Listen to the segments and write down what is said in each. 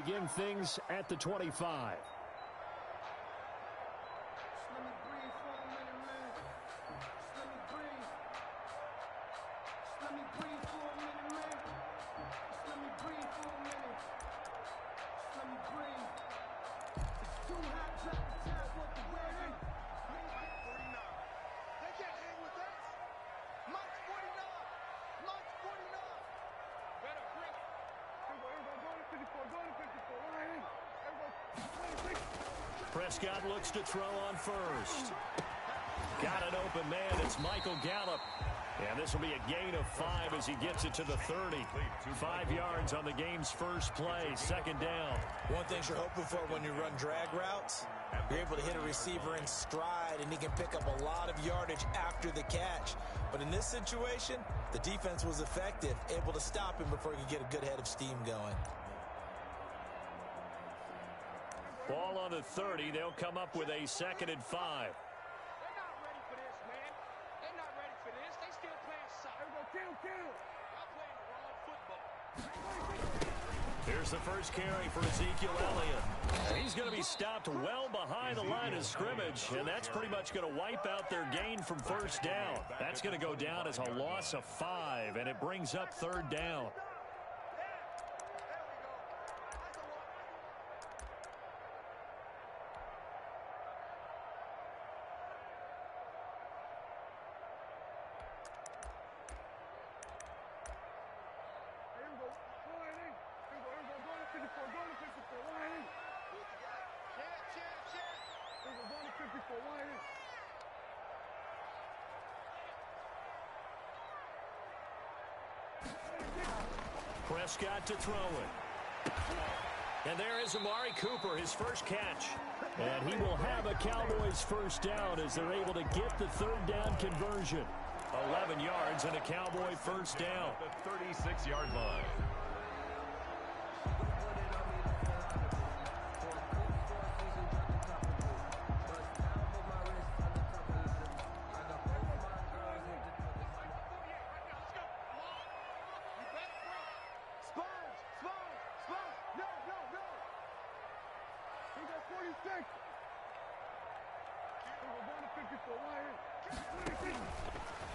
begin things at the 25. Prescott looks to throw on first. Got an open man. It's Michael Gallup. And this will be a gain of 5 as he gets it to the 30. 5 yards on the game's first play. Second down. One thing you're hoping for when you run drag routes, you're able to hit a receiver in stride, and he can pick up a lot of yardage after the catch. But in this situation, the defense was effective, able to stop him before he could get a good head of steam going. Ball on the 30. They'll come up with a 2nd and 5. They're not ready for this, man. They're not ready for this. They still playing soccer. Y'all playing the wrong football. Here's the first carry for Ezekiel Elliott. And he's going to be stopped well behind the line of scrimmage, and that's pretty much going to wipe out their gain from first down. That's going to go down as a loss of 5, and it brings up 3rd down. Prescott to throw it. And there is Amari Cooper, his first catch. And he will have a Cowboys first down as they're able to get the 3rd down conversion. 11 yards and a Cowboy first down. The 36-yard line.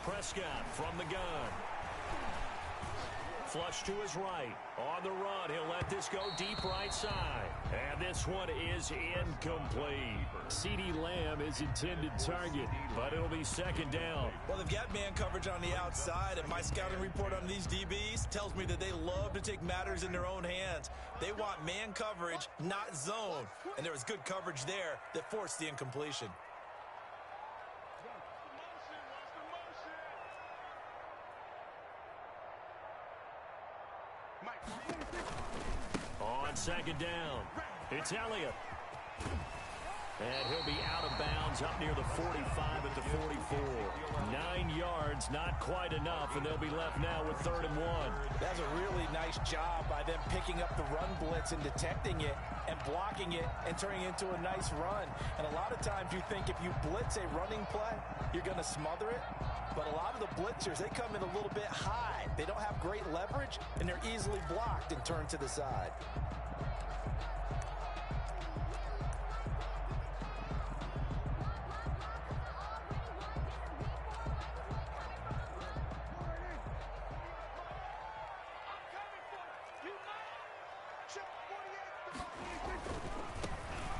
Prescott from the gun. Flush to his right. On the run, he'll let this go deep right side. And this one is incomplete. CeeDee Lamb is intended target, but it'll be 2nd down. Well, they've got man coverage on the outside, and my scouting report on these DBs tells me that they love to take matters in their own hands. They want man coverage, not zone. And there was good coverage there that forced the incompletion. On 2nd down, it's Elliott. And he'll be out of bounds up near the 45 at the 44. 9 yards, not quite enough, and they'll be left now with 3rd and 1. That's a really nice job by them picking up the run blitz and detecting it and blocking it and turning it into a nice run. And a lot of times you think if you blitz a running play, you're going to smother it. But a lot of the blitzers, they come in a little bit high. They don't have great leverage, and they're easily blocked and turned to the side.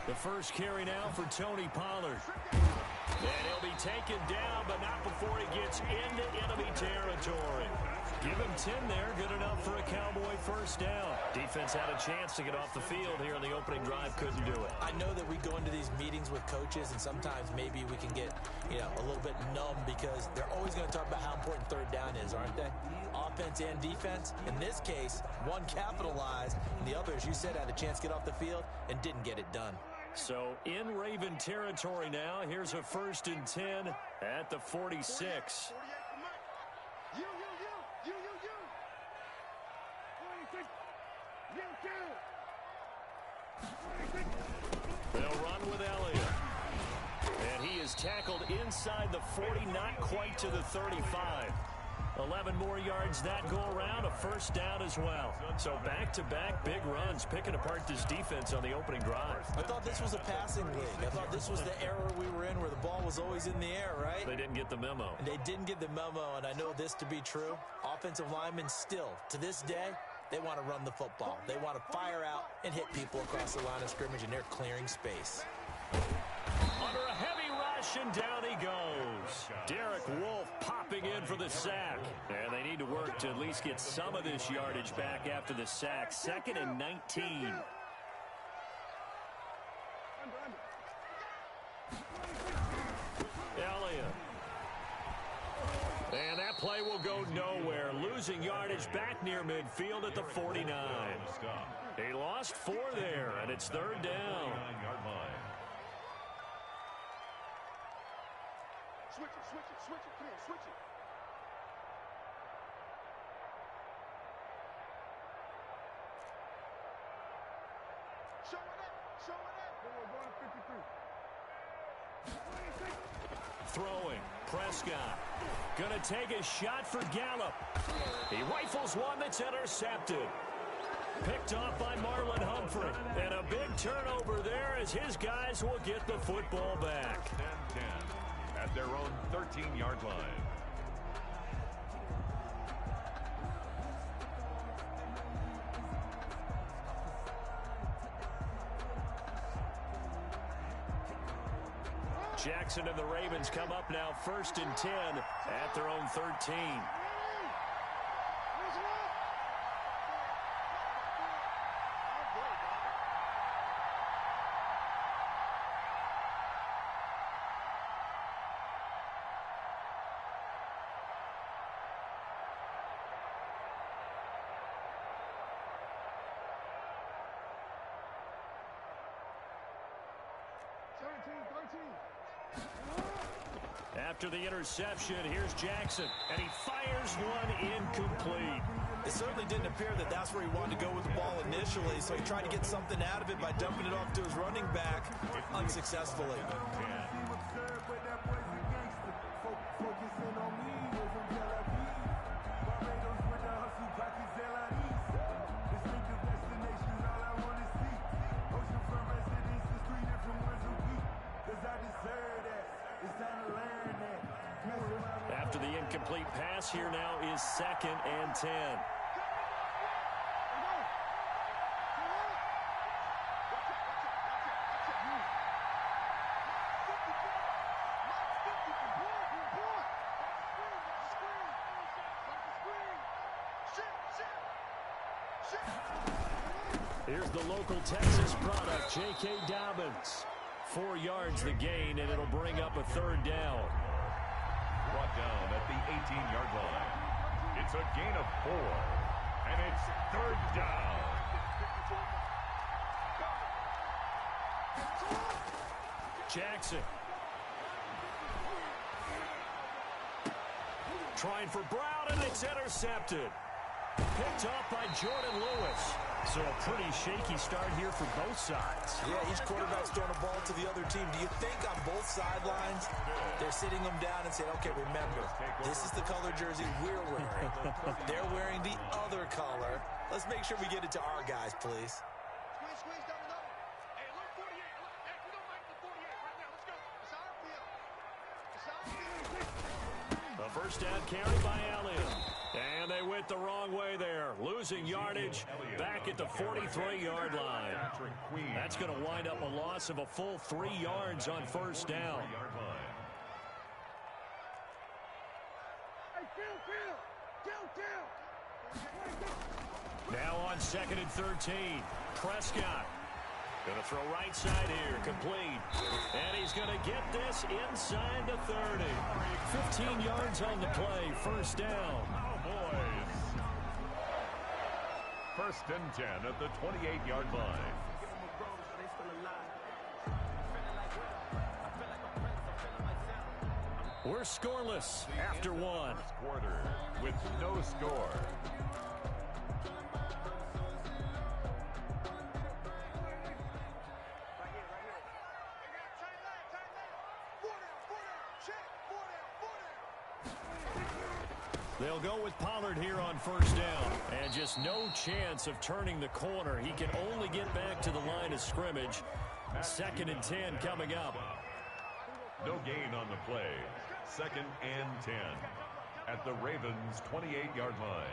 The first carry now for Tony Pollard. And he'll be taken down, but not before he gets into enemy territory. Give him 10 there, good enough for a Cowboy first down. Defense had a chance to get off the field here in the opening drive, couldn't do it. I know that we go into these meetings with coaches, and sometimes maybe we can get, a little bit numb because they're always going to talk about how important 3rd down is, aren't they? Offense and defense. In this case, one capitalized, and the other, as you said, had a chance to get off the field and didn't get it done. So in Raven territory now, here's a 1st and 10 at the 46. They'll run with Elliott. And he is tackled inside the 40, not quite to the 35. 11 more yards that go around, a first down as well. So back-to-back big runs, picking apart this defense on the opening drive. I thought this was a passing league. I thought this was the era we were in where the ball was always in the air, right? They didn't get the memo. And they didn't get the memo, and I know this to be true. Offensive linemen still, to this day, they want to run the football. They want to fire out and hit people across the line of scrimmage, and they're clearing space. Under a heavy rush, and down he goes. Derek Wolfe popping in for the sack. And they need to work to at least get some of this yardage back after the sack. 2nd and 19. Elliott. And that play will go nowhere. Losing yardage back near midfield at the 49. He lost 4 there, and it's 3rd down. Switch it. Come on, switch it. Show it up. We're going to 53. Throwing. Prescott. Gonna take a shot for Gallup. He rifles one that's intercepted. Picked off by Marlon Humphrey. And a big turnover there as his guys will get the football back. 10-10 at their own 13-yard line. Jackson and the Ravens come up now 1st and 10 at their own 13. After the interception, here's Jackson, and he fires one incomplete. It certainly didn't appear that that's where he wanted to go with the ball initially, so he tried to get something out of it by dumping it off to his running back unsuccessfully. After the incomplete pass, here now is 2nd and 10. Here's the local Texas product, J.K. Dobbins. 4 yards the gain, and it'll bring up a 3rd down. Brought down at the 18-yard line. It's a gain of 4, and it's 3rd down. Jackson. Trying for Brown, and it's intercepted. Picked off by Jordan Lewis. So a pretty shaky start here for both sides. Yeah, each quarterback's throwing a ball to the other team. Do you think on both sidelines they're sitting them down and saying, okay, remember, this is the color jersey we're wearing. They're wearing the other color. Let's make sure we get it to our guys, please. Squeeze down the middle. Hey, look, 48. Hey, we don't like the 48 right now. Let's go. It's our field. It's our field. A first down carry by Elliott. And they went the wrong way there. Losing yardage back at the 43-yard line. That's going to wind up a loss of a full 3 yards on first down. Now on 2nd and 13. Prescott. Going to throw right side here. Complete. And he's going to get this inside the 30. 15 yards on the play. First down. Boys. 1st and 10 at the 28-yard line. We're scoreless after 1. First quarter with no score. They'll go with Pollard here on first down. And just no chance of turning the corner. He can only get back to the line of scrimmage. 2nd and 10 coming up. No gain on the play. 2nd and 10 at the Ravens' 28-yard line.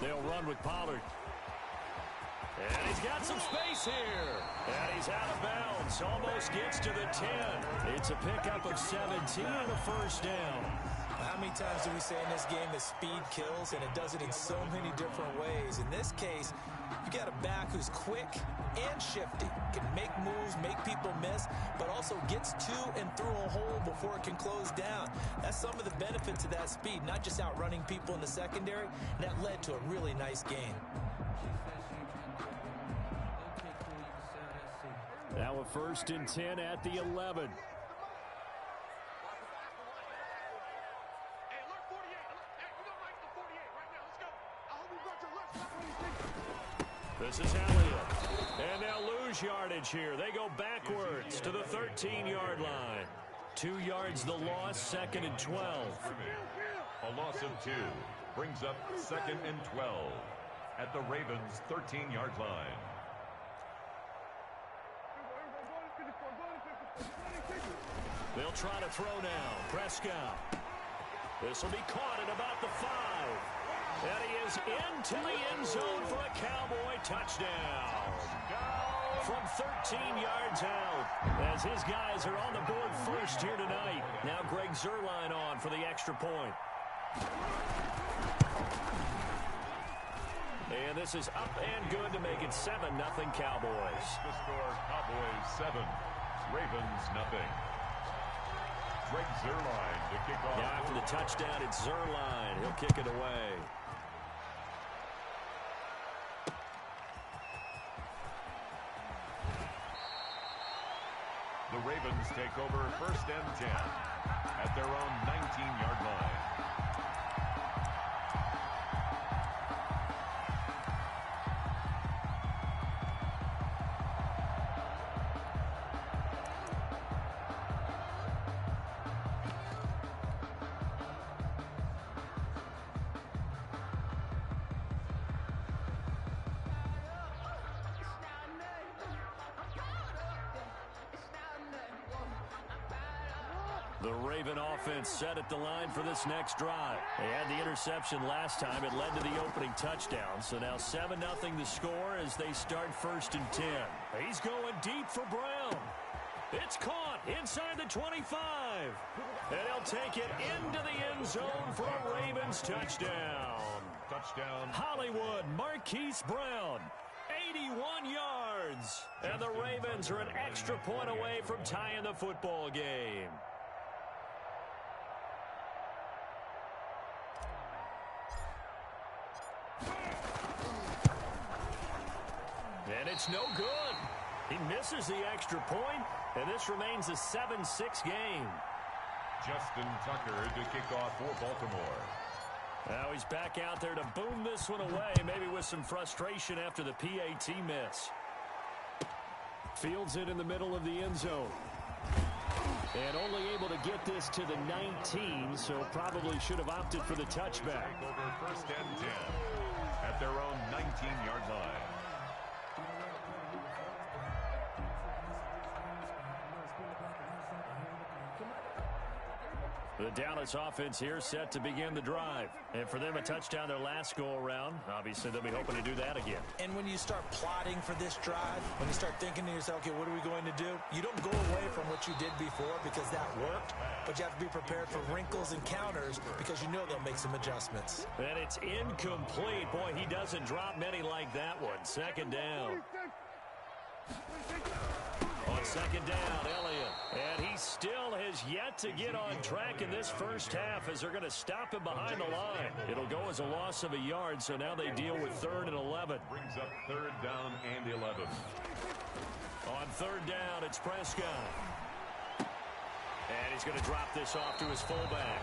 They'll run with Pollard. And he's got some space here. And he's out of bounds. Almost gets to the 10. It's a pickup of 17 and a first down. How many times do we say in this game that speed kills, and it does it in so many different ways? In this case, you got a back who's quick and shifty, can make moves, make people miss, but also gets to and through a hole before it can close down. That's some of the benefits of that speed, not just outrunning people in the secondary. And that led to a really nice game. Now a 1st and 10 at the 11. This is Elliott. And they'll lose yardage here. They go backwards to the 13-yard line. 2 yards the loss, 2nd and 12. A loss of 2 brings up 2nd and 12 at the Ravens' 13-yard line. They'll try to throw now. Prescott. This will be caught at about the 5. And he is into the end zone for a Cowboy touchdown. From 13 yards out. As his guys are on the board first here tonight. Now Greg Zuerlein on for the extra point. And this is up and good to make it 7-0 Cowboys. The score, Cowboys 7, Ravens nothing. Greg Zuerlein to kick off. Yeah, after the touchdown, it's Zuerlein. He'll kick it away. The Ravens take over 1st and 10 at their own 19-yard line. The Raven offense set at the line for this next drive. They had the interception last time. It led to the opening touchdown. So now 7-0 the score as they start 1st and 10. He's going deep for Brown. It's caught inside the 25. And he'll take it into the end zone for a Ravens touchdown. Touchdown. Hollywood Marquise Brown. 81 yards. And the Ravens are an extra point away from tying the football game. And it's no good. He misses the extra point, and this remains a 7-6 game. Justin Tucker to kick off for Baltimore. Now he's back out there to boom this one away, maybe with some frustration after the PAT miss. Fields it in the middle of the end zone. And only able to get this to the 19, so probably should have opted for the touchback. Over 1st and 10 at their own 19-yard line. The Dallas offense here set to begin the drive. And for them, a touchdown their last go-around. Obviously, they'll be hoping to do that again. And when you start plotting for this drive, when you start thinking to yourself, okay, what are we going to do? You don't go away from what you did before because that worked, but you have to be prepared for wrinkles and counters because you know they'll make some adjustments. And it's incomplete. Boy, he doesn't drop many like that one. 2nd down. On 2nd down, Elliott. And he still has yet to get on track in this first half as they're going to stop him behind the line. It'll go as a loss of a yard, so now they deal with 3rd and 11. Brings up 3rd down and 11. On 3rd down, it's Prescott. And he's going to drop this off to his fullback.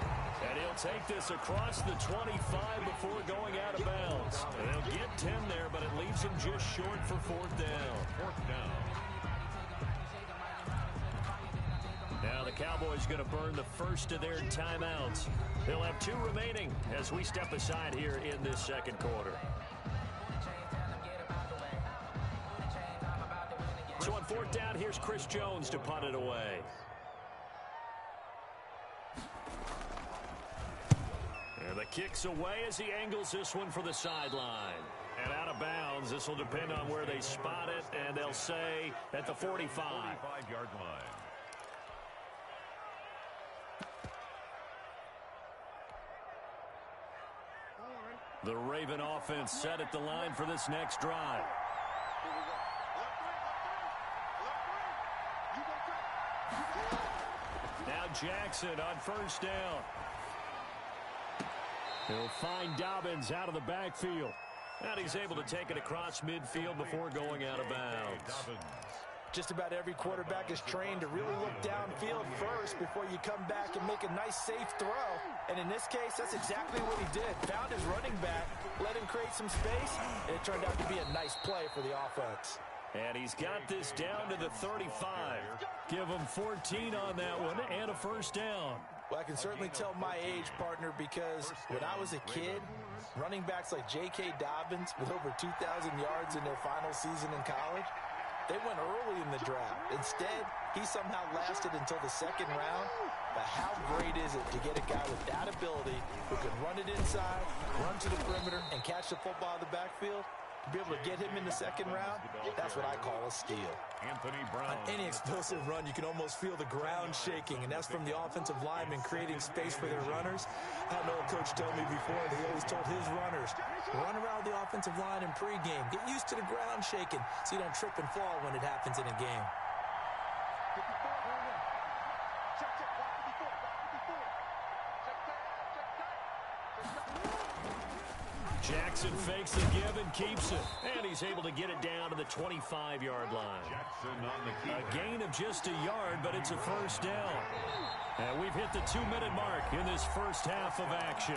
And he'll take this across the 25 before going out of bounds. And they'll get 10 there, but it leaves him just short for fourth down. Fourth down. Now the Cowboys going to burn the first of their timeouts. They'll have 2 remaining as we step aside here in this second quarter. So on fourth down, here's Chris Jones to punt it away. And the kick's away as he angles this one for the sideline. And out of bounds, this will depend on where they spot it, and they'll say at the 45. 45-yard line. The Raven offense set at the line for this next drive. Now Jackson on first down. He'll find Dobbins out of the backfield. And he's able to take it across midfield before going out of bounds. Just about every quarterback is trained to really look downfield first before you come back and make a nice, safe throw. And in this case, that's exactly what he did. Found his running back, let him create some space, and it turned out to be a nice play for the offense. And he's got this down to the 35. Give him 14 on that one and a first down. Well, I can certainly tell my age, partner, because when I was a kid, running backs like J.K. Dobbins with over 2,000 yards in their final season in college, they went early in the draft. Instead, he somehow lasted until the second round. But how great is it to get a guy with that ability who can run it inside, run to the perimeter, and catch the football in the backfield? To be able to get him in the second round, that's what I call a steal. Anthony Brown. On any explosive run, you can almost feel the ground shaking, and that's from the offensive linemen creating space for their runners. I had an old coach tell me before, he always told his runners, run around the offensive line in pregame. Get used to the ground shaking so you don't trip and fall when it happens in a game. Jackson fakes the give and keeps it. And he's able to get it down to the 25-yard line. Jackson on the key. A gain of just a yard, but it's a first down. And we've hit the 2-minute mark in this first half of action.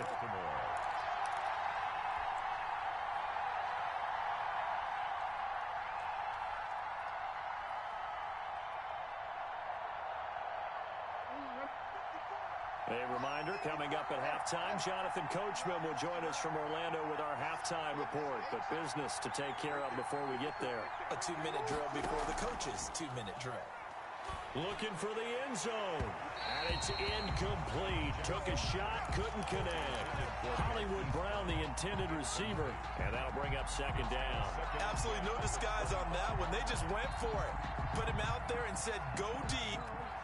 A reminder, coming up at halftime, Jonathan Coachman will join us from Orlando with our halftime report. But business to take care of before we get there. A 2-minute drill before the coach's 2-minute drill. Looking for the end zone. And it's incomplete. Took a shot, couldn't connect. Hollywood Brown, the intended receiver. And that'll bring up second down. Absolutely no disguise on that one. They just went for it. Put him out there and said, go deep.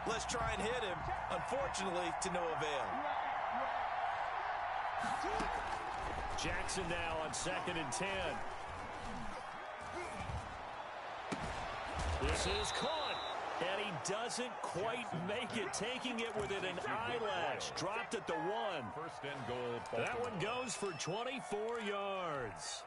Let's try and hit him. Unfortunately, to no avail. Jackson now on 2nd and 10. This is caught. And he doesn't quite make it, taking it within an eyelash. Dropped at the 1. First and goal. That one goes for 24 yards.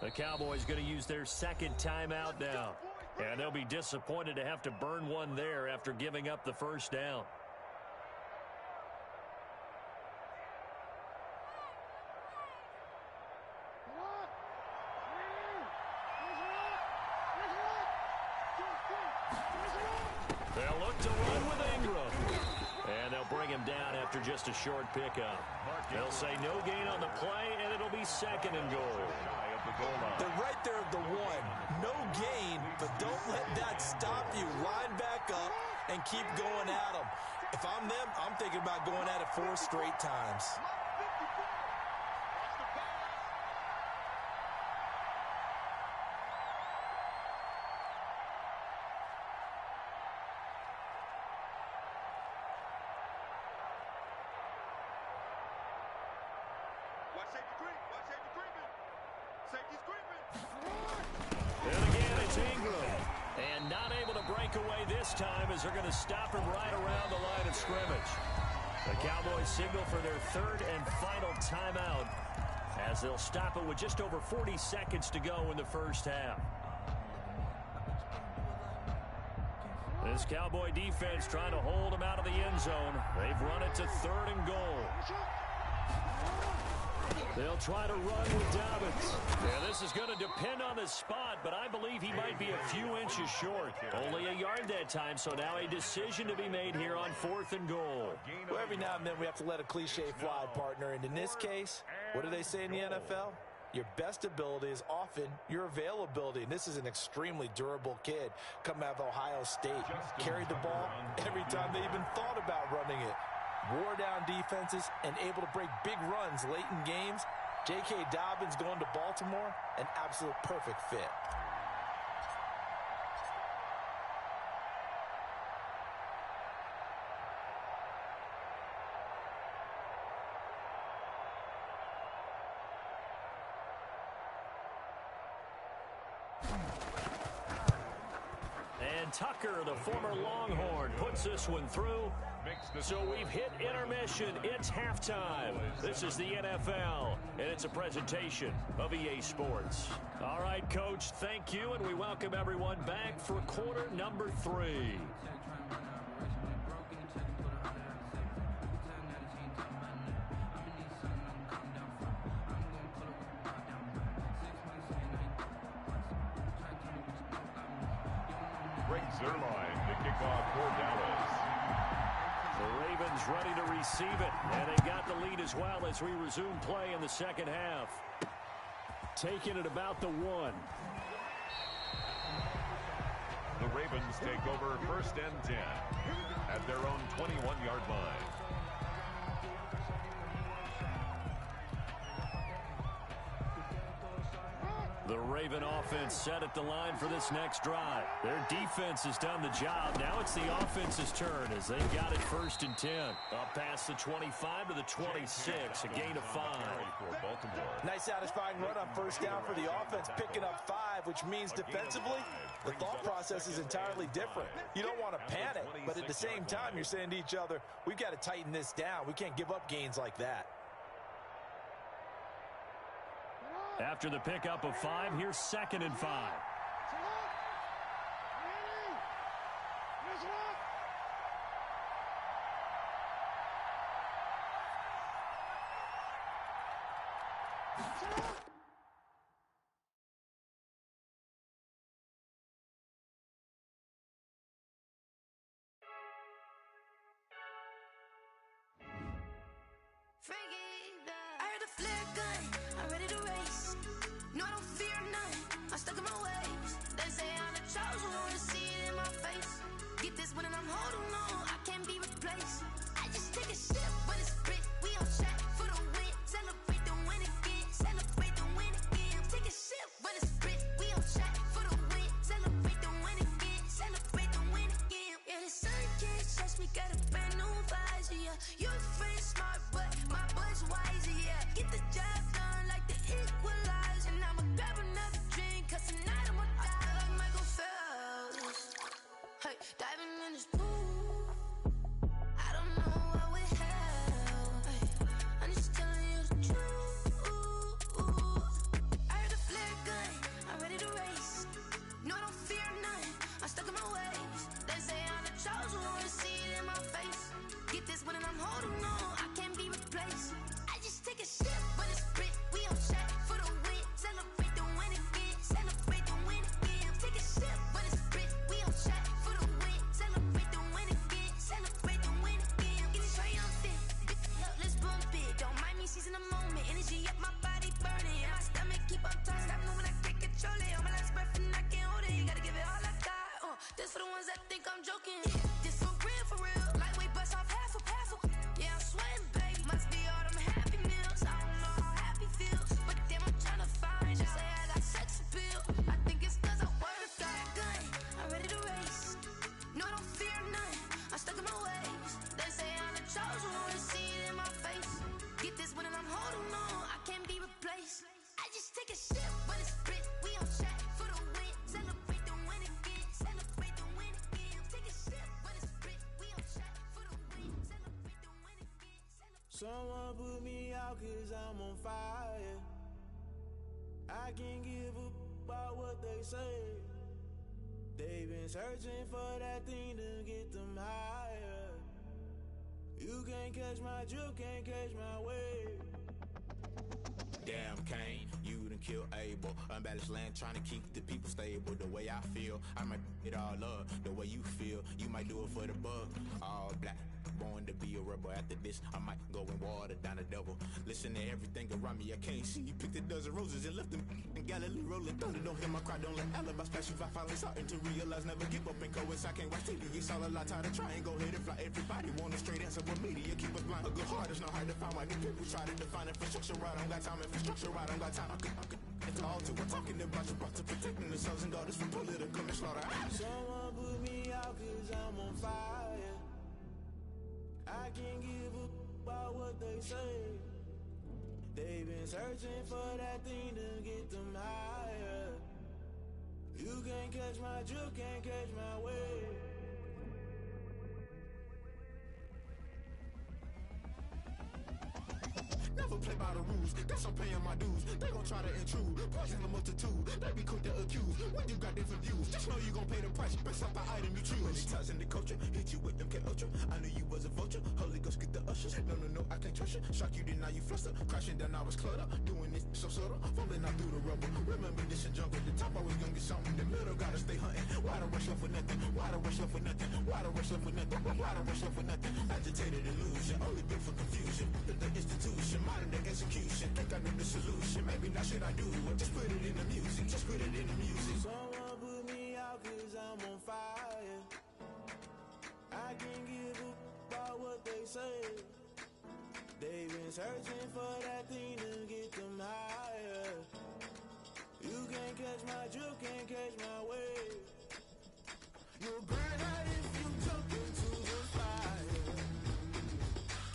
The Cowboys going to use their second timeout now. And they'll be disappointed to have to burn one there after giving up the first down. They'll look to run with Ingram. And they'll bring him down after just a short pickup. They'll say no gain on the play, and it'll be 2nd and goal. They're right there at the 1. No gain, but don't let that stop you. Line back up and keep going at them. If I'm them, I'm thinking about going at it 4 straight times. Watch safety 3. And again, it's Ingram. And not able to break away this time as they're going to stop him right around the line of scrimmage. The Cowboys signal for their third and final timeout as they'll stop it with just over 40 seconds to go in the first half. This Cowboy defense trying to hold him out of the end zone. They've run it to 3rd and goal. They'll try to run with Dobbins. Yeah, this is going to depend on the spot, but I believe he might be a few inches short. Only a yard that time, so now a decision to be made here on 4th and goal. Well, every now and then we have to let a cliche fly, partner. And in this case, what do they say in the NFL? Your best ability is often your availability. And this is an extremely durable kid coming out of Ohio State. Carried the ball every time they even thought about running it. Wore down defenses and able to break big runs late in games. J.K. Dobbins going to Baltimore, an absolute perfect fit. And Tucker, the former Longhorn, puts this one through. So we've hit intermission. It's halftime. This is the NFL, and it's a presentation of EA Sports. All right, Coach, thank you, and we welcome everyone back for quarter number 3. Zerline to kick off for Dallas. The Ravens ready to receive it, and they got the lead as well as we resume play in the second half. Taking it about the 1. The Ravens take over 1st and 10 at their own 21-yard line. The Raven offense set at the line for this next drive. Their defense has done the job. Now it's the offense's turn as they've got it 1st and 10. Up past the 25 to the 26, a gain of 5. Nice satisfying run on 1st down for the offense, picking up 5, which means defensively, the thought process is entirely different. You don't want to panic, but at the same time, you're saying to each other, we've got to tighten this down. We can't give up gains like that. After the pickup of 5, here's 2nd and 5. I heard the flare gun, I'm ready to race. No, I don't fear none, I'm stuck in my ways. They say I'm the chosen one, see it in my face. Get this one and I'm holding on, I can't be replaced. I just take a sip, but it's spit, we on track for the win. Celebrate the win again, celebrate the win again. Take a sip, but it's spit, we on track for the win. Celebrate the win again, celebrate the win again. Yeah, the sun can't touch me, got a brand new visor, yeah. Your friend's smart, but my boy's wiser, yeah. Get the job done like the equalizer. And I'ma grab another drink, cause tonight I'ma die like Michael Phelps. Hey, diving in this pool, I don't know what would help. Hey, I'm just telling you the truth. I heard the flare gun, I'm ready to race. No, I don't fear none, I'm stuck in my ways. They say I'm the chosen one, see it in my face. Get this one and I'm holding on, I can't be replaced. I just take a sip, but it's spit, we on track for the win. Celebrate the win again, celebrate the win again. Take a sip, but it's spit, we on track for the win. Celebrate the win again, celebrate the win again. Get it triumphant, look, let's bump it. Don't mind me seizing the moment, energy up my body burning. My stomach keep on turning, stop moving, I can't control it. On my last breath and I can't hold it, you gotta give it all I got. This for the ones that think I'm joking. This for real, lightweight bust off half a passel. Yeah, I'm sweating, baby, must be all them happy meals. I don't know how happy feels, but damn, I'm tryna find you. Say I got sex appeal, I think it's cause I work that gun. I'm ready to race, no, I don't fear none, I'm stuck in my ways. They say I'm the chosen one, see it in my face. Get this one and I'm holding on, I can't be replaced. I just take a sip. Someone put me out 'cause I'm on fire. I can't give a about what they say. They've been searching for that thing to get them higher. You can't catch my drift, can't catch my wave. Damn, Kane, you done killed Abel. Unbalanced land, trying to keep the people stable. The way I feel, I might it all up. The way you feel, you might do it for the bug. All black, born to be a rebel. After this, I might go and water down the devil. Listen to everything around me, I can't see. You picked a dozen roses and left them in Galilee rolling thunder. Don't hear my cry, don't let alibis pass you. I finally starting to realize, never give up and coincide. I can't watch TV, it's all a lot. Tired of trying, go ahead and fly. Everybody want a straight answer, but media keep us blind. A good heart is not hard to find. Why do people try to define infrastructure right? I don't got time, infrastructure right, I don't got time. It's all to we're talking about you, brought to protecting the sons and daughters from political slaughter. Someone put me out 'cause I'm on fire. I can't give a about what they say. They've been searching for that thing to get them higher. You can't catch my drift, can't catch my wave. Never play by the rules, guess I'm paying my dues. They gon' try to intrude, poison the multitude. They be quick to accuse, when you got different views. Just know you gon' pay the price, based off the item you choose. Many times in the culture, hit you with them K-Ultra. I knew you was a vulture, Holy Ghost get the ushers. No, I can't trust you. Shock you, then now you fluster. Crashing down, I was cluttered. Doing this so subtle, fumbling out through the rubble. Remember this and jungle, the top always gonna get something. The middle gotta stay hunting. Why the rush up for nothing? Why the rush up for nothing? Why the rush up for nothing? Why the rush up for nothing? Agitated illusion, only built for confusion. The institution, modern day execution. Think I know the solution. Maybe not should I do it? Just put it in the music. Just put it in the music. Someone put me out 'cause I'm on fire. I can't give a about what they say. They've been searching for that thing to get them higher. You can't catch my drift, can't catch my wave. You'll burn out if you jump into the fire.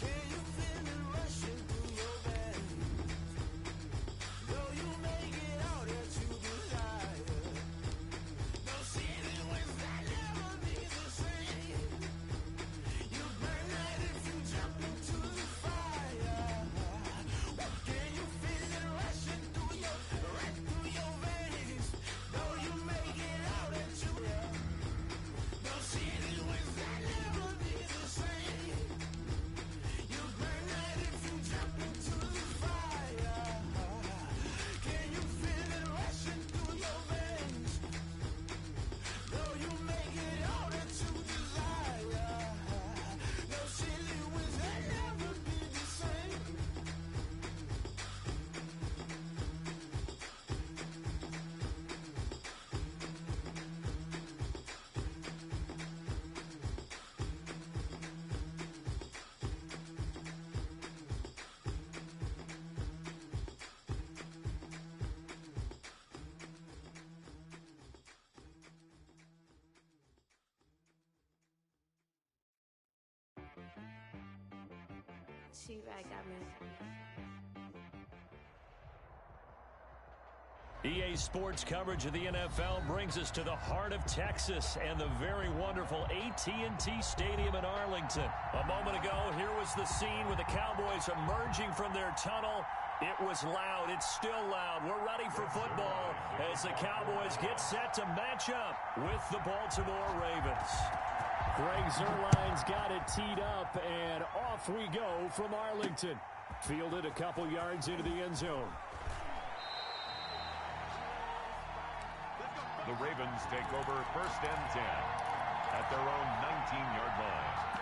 Can you feel it rushing through your veins? Though you make it out that you desire. No ceiling when that never be the same. You burn out if you jump into the fire. Can you feel it rushing through your veins? Though you make it out that you no ceiling when that never be the same. You burn out if you jump into the fire. Can you feel it rushing through your veins? Though you make it all that you desire. No silly wins that never be the same. She-Rag got me. EA Sports coverage of the NFL brings us to the heart of Texas and the very wonderful AT&T Stadium in Arlington. A moment ago, here was the scene with the Cowboys emerging from their tunnel. It was loud. It's still loud. We're ready for football as the Cowboys get set to match up with the Baltimore Ravens. Greg Zuerlein's got it teed up, and off we go from Arlington. Fielded a couple yards into the end zone. The Ravens take over 1st and 10 at their own 19-yard line.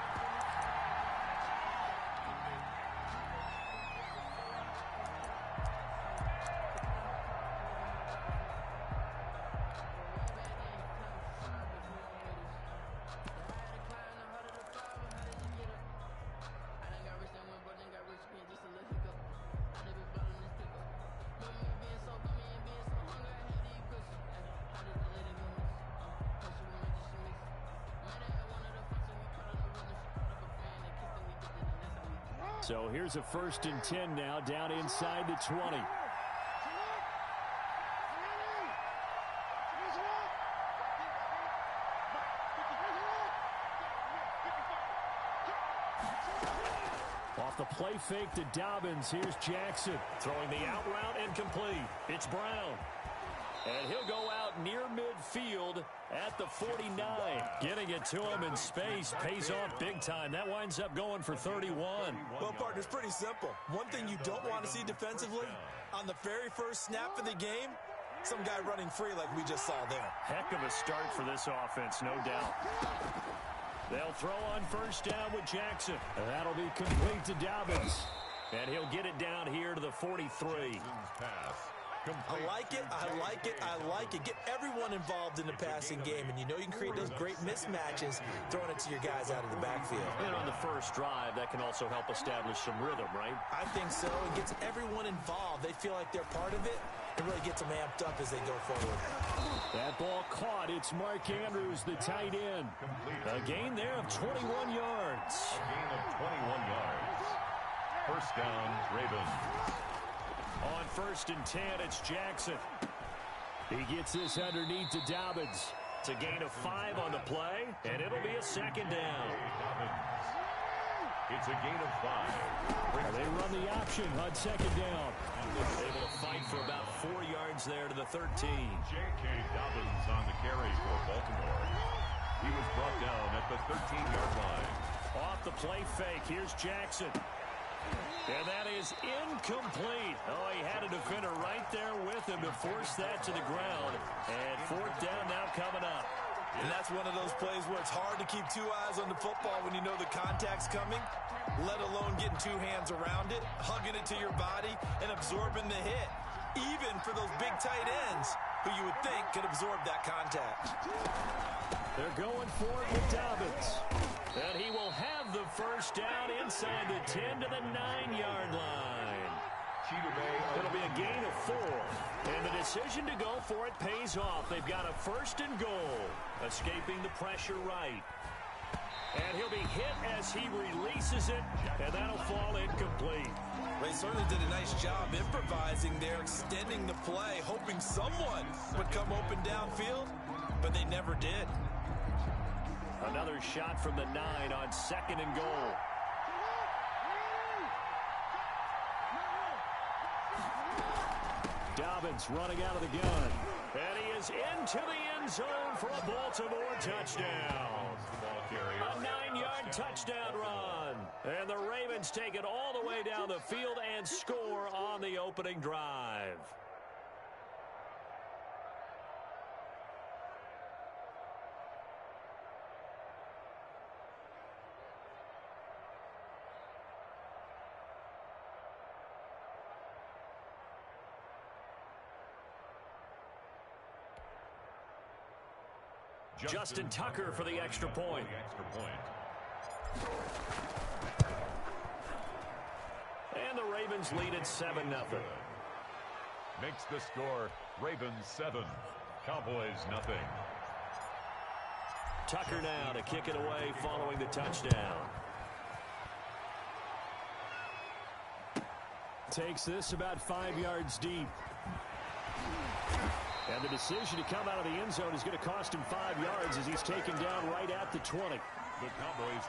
So here's a 1st and 10 now, down inside the 20. Off the play fake to Dobbins. Here's Jackson. Throwing the out route and complete. It's Brown. And he'll go out near midfield at the 49. Getting it to him in space pays off big time. That winds up going for 31. Well, partner, it's pretty simple. One thing you don't want to see defensively, on the very first snap of the game, some guy running free like we just saw there. Heck of a start for this offense, no doubt. They'll throw on first down with Jackson. And that'll be complete to Dobbins. And he'll get it down here to the 43. I like it, I like it, I like it. Get everyone involved in the passing game, and you know you can create those great mismatches throwing it to your guys out of the backfield. And on the first drive, that can also help establish some rhythm, right? I think so. It gets everyone involved. They feel like they're part of it. It really gets them amped up as they go forward. That ball caught. It's Mark Andrews, the tight end. A gain there of 21 yards. A gain of 21 yards. First down, Ravens. On first and 10, it's Jackson. He gets this underneath to Dobbins. It's a gain of 5 on the play, and it'll be a second down. It's a gain of 5. They run the option on second down. Able to fight for about 4 yards there to the 13. J.K. Dobbins on the carry for Baltimore. He was brought down at the 13-yard line. Off the play fake, here's Jackson. And that is incomplete. Oh, he had a defender right there with him to force that to the ground. And fourth down now coming up. And that's one of those plays where it's hard to keep 2 eyes on the football when you know the contact's coming, let alone getting 2 hands around it, hugging it to your body, and absorbing the hit, even for those big tight ends who you would think could absorb that contact. They're going for it with Dobbins. And he will have the first down inside the 10 to the 9-yard line. It'll be a gain of 4. And the decision to go for it pays off. They've got a first and goal. Escaping the pressure right. And he'll be hit as he releases it. And that'll fall incomplete. They certainly did a nice job improvising there, extending the play, hoping someone would come open downfield, but they never did. Another shot from the 9 on second and goal. Dobbins running out of the gun. And he is into the end zone for a Baltimore touchdown. A 9-yard touchdown run. And the Ravens take it all the way down the field and score on the opening drive. Justin Tucker for the extra point. And the Ravens lead at 7-0. Makes the score Ravens 7, Cowboys nothing. Tucker now to kick it away following the touchdown. Takes this about 5 yards deep. And the decision to come out of the end zone is going to cost him 5 yards as he's taken down right at the 20. The Cowboys.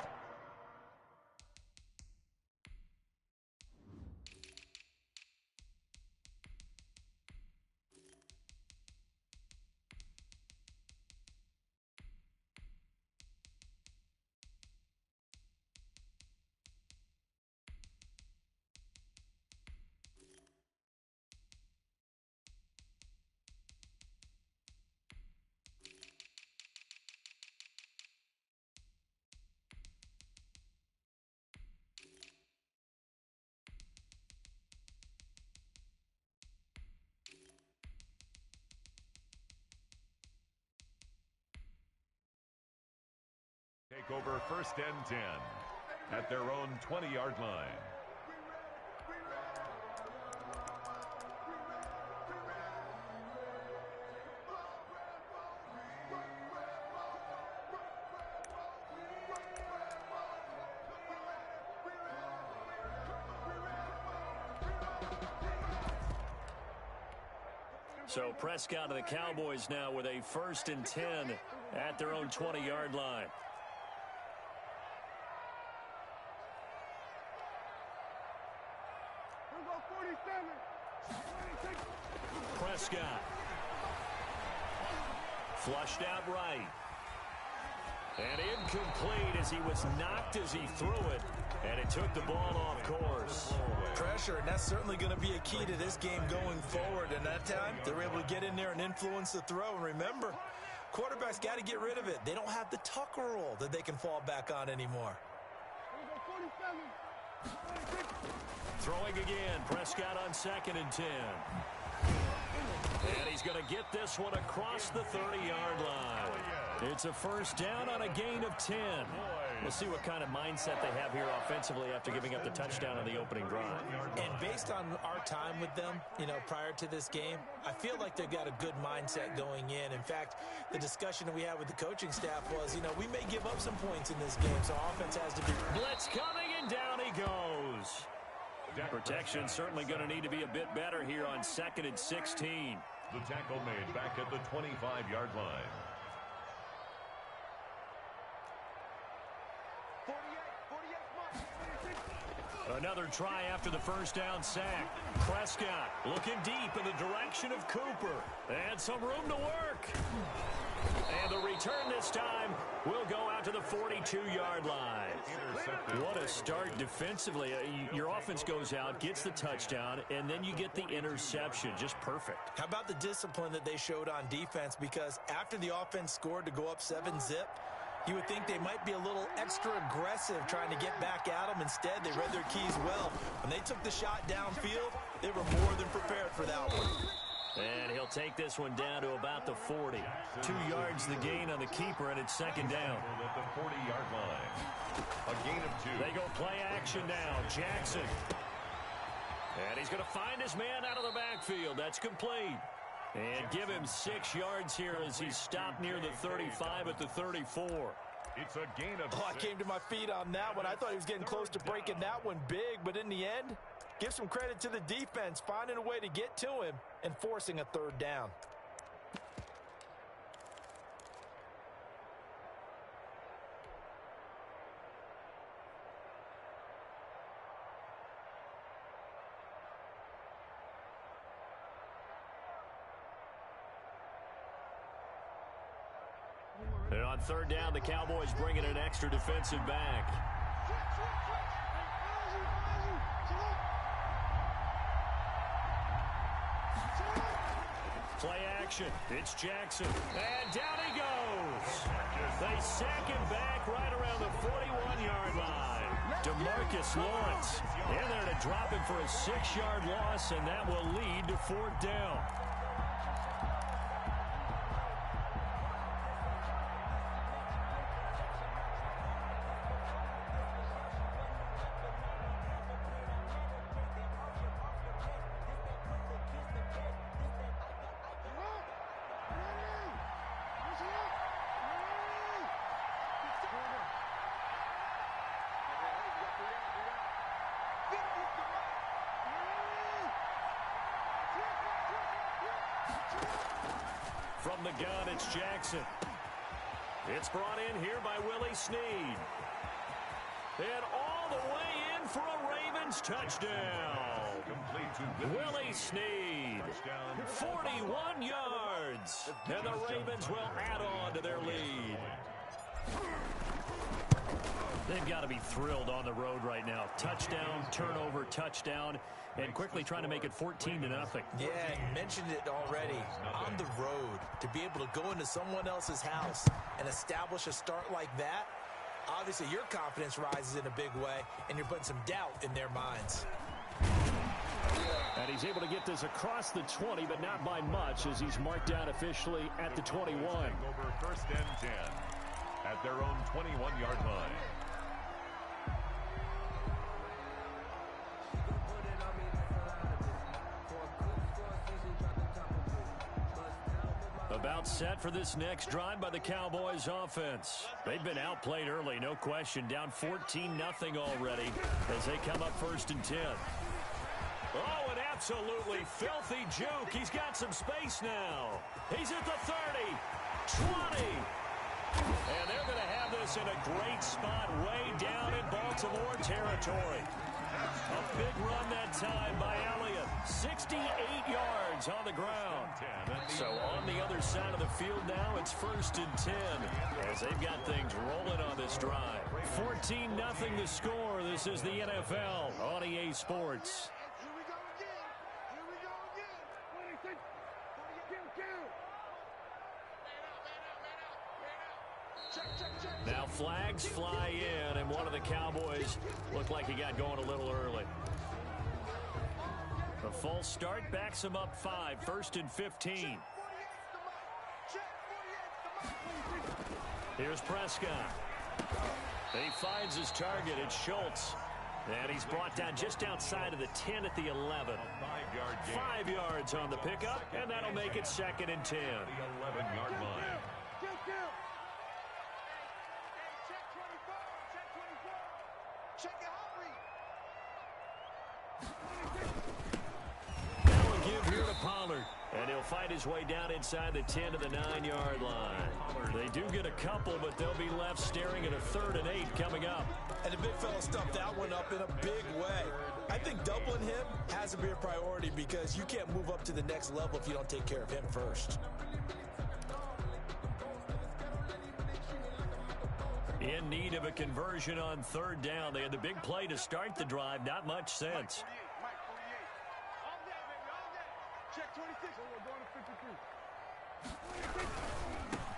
Take over first and 10 at their own 20-yard line. So Prescott and the Cowboys now with a first and 10 at their own 20-yard line. Prescott. Flushed out right. And incomplete as he was knocked as he threw it. And it took the ball off course. Pressure, and that's certainly going to be a key to this game going forward. And that time, they're able to get in there and influence the throw. And remember, quarterbacks got to get rid of it. They don't have the Tucker rule that they can fall back on anymore. Throwing again. Prescott on 2nd and 10. And he's going to get this one across the 30-yard line. It's a first down on a gain of 10. We'll see what kind of mindset they have here offensively after giving up the touchdown on the opening drive. And based on our time with them, prior to this game, I feel like they've got a good mindset going in. In fact, the discussion that we had with the coaching staff was, we may give up some points in this game, so offense has to be... Blitz coming, and down he goes. Protection certainly going to need to be a bit better here on 2nd and 16. The tackle made back at the 25-yard line. Another try after the first down sack. Prescott looking deep in the direction of Cooper. And some room to work. And the return this time will go out to the 42-yard line. What a start defensively. Your offense goes out, gets the touchdown, and then you get the interception. Just perfect. How about the discipline that they showed on defense? Because after the offense scored to go up 7-zip, you would think they might be a little extra aggressive trying to get back at them. Instead, they read their keys well. When they took the shot downfield, they were more than prepared for that one. And he'll take this one down to about the 40. 2 yards the gain on the keeper, and it's 2nd down. At the 40-yard line. A gain of 2. They go play action now. Jackson. And he's going to find his man out of the backfield. That's complete. And give him 6 yards here as he's stopped near the 35 at the 34. It's a gain of 6. I came to my feet on that one. I thought he was getting close to breaking that one big, but in the end, give some credit to the defense, finding a way to get to him and forcing a 3rd down. And on 3rd down, the Cowboys bring in an extra defensive back. Play action. It's Jackson. And down he goes. They sack him back right around the 41-yard line. DeMarcus Lawrence in there to drop him for a 6-yard loss, and that will lead to 4th down. From the gun, it's Jackson. It's brought in here by Willie Snead. And all the way in for a Ravens touchdown. Willie Snead, 41 yards. And the Ravens will add on to their lead. They've got to be thrilled on the road right now. Touchdown, turnover, touchdown, and quickly trying to make it 14-0. Yeah, you mentioned it already. On the road, to be able to go into someone else's house and establish a start like that, obviously your confidence rises in a big way, and you're putting some doubt in their minds. And he's able to get this across the 20, but not by much, as he's marked down officially at the 21. Over 1st and 10 at their own 21-yard line. About set for this next drive by the Cowboys offense. They've been outplayed early, no question. Down 14-0 already as they come up 1st and 10. Oh, an absolutely filthy juke. He's got some space now. He's at the 30, 20. And they're going to have this in a great spot way down in Baltimore territory. A big run that time by Elliott. 68 yards on the ground. So on the other side of the field now, it's 1st and 10 as they've got things rolling on this drive. 14-0 the score. This is the NFL on EA Sports. Here we go again. Here we go again. 26. Check. Now flags fly in, and one of the Cowboys looked like he got going a little early. A false start backs him up 5, 1st and 15. Here's Prescott. He finds his target. It's Schultz. And he's brought down just outside of the 10 at the 11. 5-yard gain. 5 yards on the pickup, and that'll make it 2nd and 10. The 11-yard line. Check your heart rate. Now a give here to Pollard. And he'll fight his way down inside the 10 to the 9-yard line. They do get a couple, but they'll be left staring at a 3rd and 8 coming up. And the big fella stuffed that one up in a big way. I think doubling him has to be a priority because you can't move up to the next level if you don't take care of him first. In need of a conversion on 3rd down. They had the big play to start the drive. Not much sense. Mike 48. All day, baby, all day. Check 26. We're going to 53.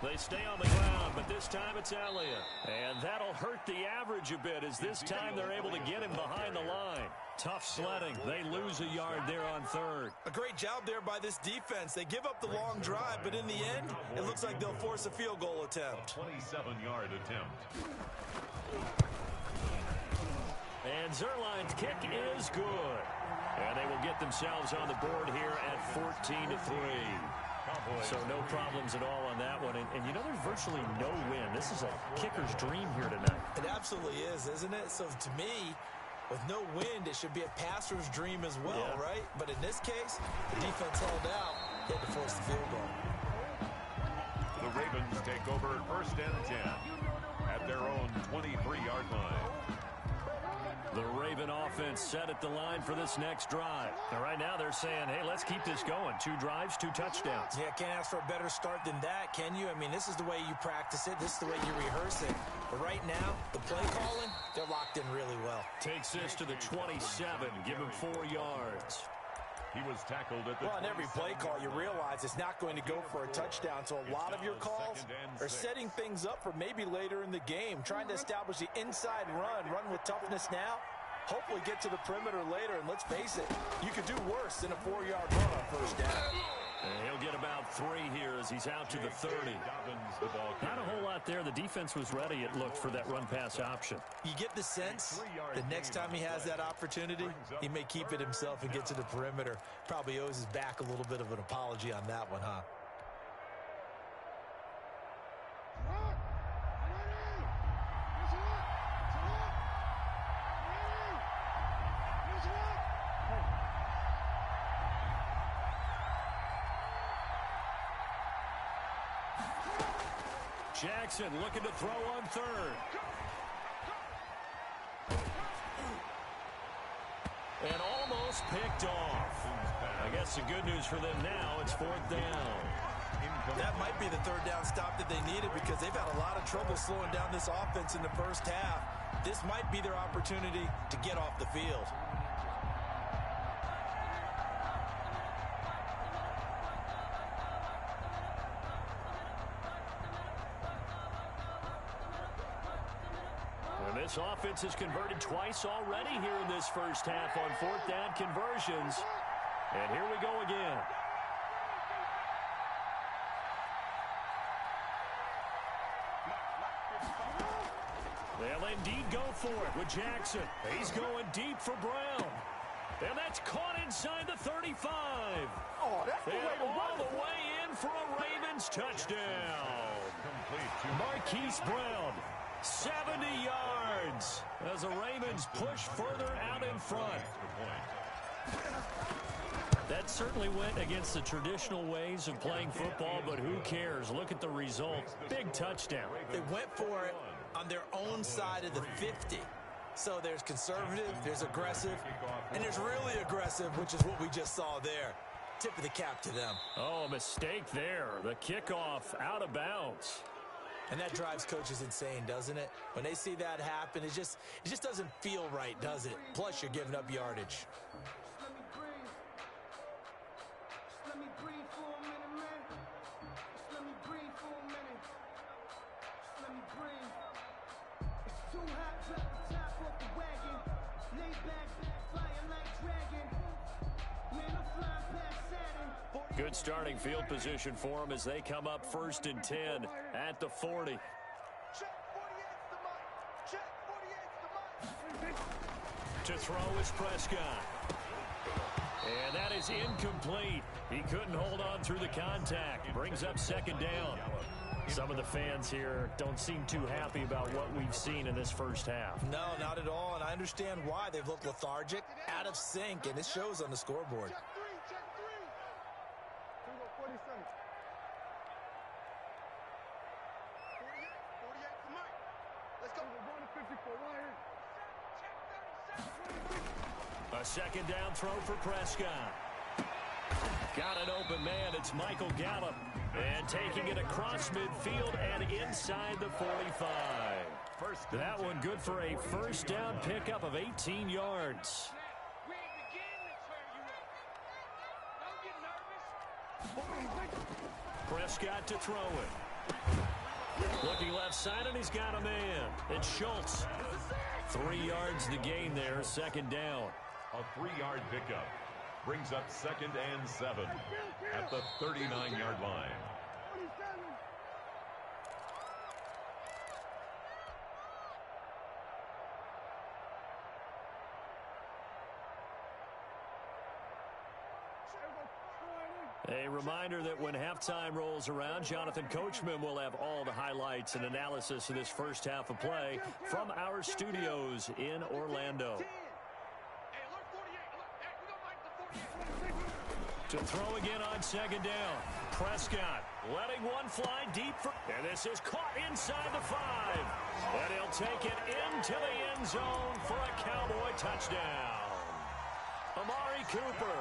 They stay on the ground, but this time it's Elliott. And that'll hurt the average a bit as this time they're able to get him behind the line. Tough sledding. They lose a yard there on 3rd. A great job there by this defense. They give up the long drive, but in the end, it looks like they'll force a field goal attempt. 27-yard attempt. And Zerline's kick is good. And they will get themselves on the board here at 14-3. So no problems at all on that one. And you know, there's virtually no win. This is a kicker's dream here tonight. It absolutely is, isn't it? So to me, with no wind, it should be a passer's dream as well, Yeah. right? But in this case, the defense held out. They had to force the field goal. The Ravens take over 1st and 10 at their own 23-yard line. The Raven offense set at the line for this next drive. And right now they're saying, hey, let's keep this going. 2 drives, 2 touchdowns. Yeah, can't ask for a better start than that, can you? I mean, this is the way you practice it. This is the way you rehearse it. But right now, the play calling, they're locked in really well. Takes this to the 27. Give him 4 yards. He was tackled at the Well, on every play call, you realize it's not going to go for a touchdown. So a lot of your calls are setting things up for maybe later in the game, trying to establish the inside run with toughness now, hopefully get to the perimeter later. And let's face it, you could do worse than a 4-yard run on 1st down. And he'll get about 3 here as he's out to the 30. Not a whole lot there. The defense was ready, it looked, for that run-pass option. You get the sense the next time he has that opportunity, he may keep it himself and get to the perimeter. Probably owes his back a little bit of an apology on that one, huh? Jackson looking to throw on 3rd. And almost picked off. I guess the good news for them now, it's 4th down. That might be the 3rd down stop that they needed because they've had a lot of trouble slowing down this offense in the 1st half. This might be their opportunity to get off the field. This offense has converted twice already here in this 1st half on 4th down conversions. And here we go again. They'll indeed go for it with Jackson. He's going deep for Brown. And that's caught inside the 35. Oh, that's the way to all run. the way in for a Ravens touchdown. Marquise Brown, 70 yards as the Ravens push further out in front. That certainly went against the traditional ways of playing football, but who cares? Look at the result. Big touchdown. They went for it on their own side of the 50. So there's conservative, there's aggressive, and there's really aggressive, which is what we just saw there. Tip of the cap to them. Oh, a mistake there. The kickoff out of bounds. And that drives coaches insane, doesn't it? When they see that happen, it just doesn't feel right, does it? Plus, you're giving up yardage. Good starting field position for them as they come up 1st and 10 at the 40. To throw is Prescott. And that is incomplete. He couldn't hold on through the contact. Brings up 2nd down. Some of the fans here don't seem too happy about what we've seen in this first half. No, not at all, and I understand why. They've looked lethargic, out of sync, and it shows on the scoreboard. A 2nd down throw for Prescott. Got an open man. It's Michael Gallup. And taking it across midfield and inside the 45. That one good for a 1st down pickup of 18 yards. Prescott to throw it. Looking left side, and he's got a man. It's Schultz. 3 yards the gain there, 2nd down. A 3-yard pickup brings up 2nd and 7 at the 39-yard line. A reminder that when halftime rolls around, Jonathan Coachman will have all the highlights and analysis of this first half of play from our studios in Orlando. To throw again on 2nd down. Prescott letting one fly deep. And this is caught inside the 5. And he'll take it into the end zone for a Cowboy touchdown. Amari Cooper,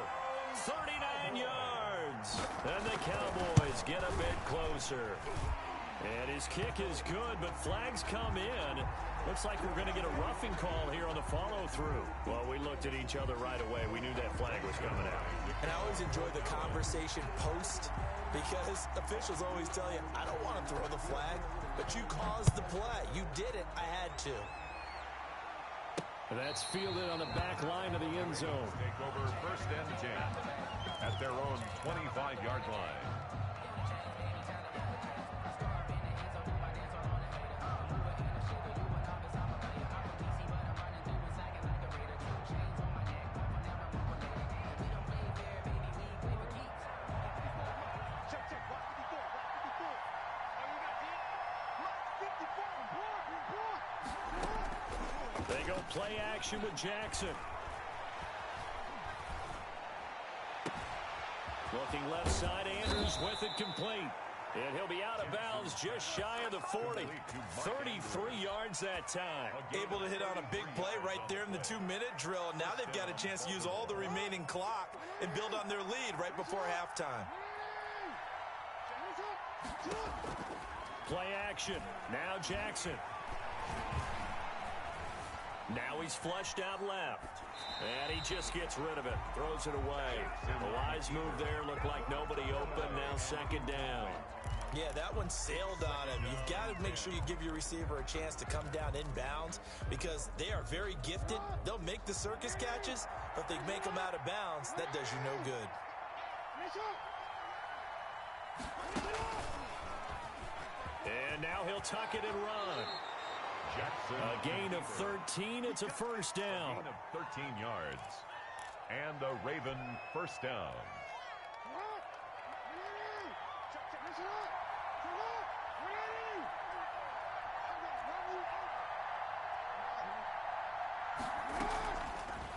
39 yards. And the Cowboys get a bit closer. And his kick is good, but flags come in. Looks like we're going to get a roughing call here on the follow-through. Well, we looked at each other right away. We knew that flag was coming out. And I always enjoy the conversation post because officials always tell you, I don't want to throw the flag, but you caused the play. You did it. I had to. That's fielded on the back line of the end zone. Take over 1st and 10 at their own 25-yard line. They go play action with Jackson. Looking left side, Andrews with it complete. And he'll be out of bounds just shy of the 40. 33 yards that time. Able to hit on a big play right there in the 2-minute drill. Now they've got a chance to use all the remaining clock and build on their lead right before halftime. Play action. Now Jackson. Now he's flushed out left. And he just gets rid of it. Throws it away. A wise move there. Looked like nobody open. Now 2nd down. Yeah, that one sailed on him. You've got to make sure you give your receiver a chance to come down inbounds because they are very gifted. They'll make the circus catches, but if they make them out of bounds, that does you no good. And now he'll tuck it and run. Jackson. A gain of 13. It's a 1st down. A gain of 13 yards. And a Raven 1st down.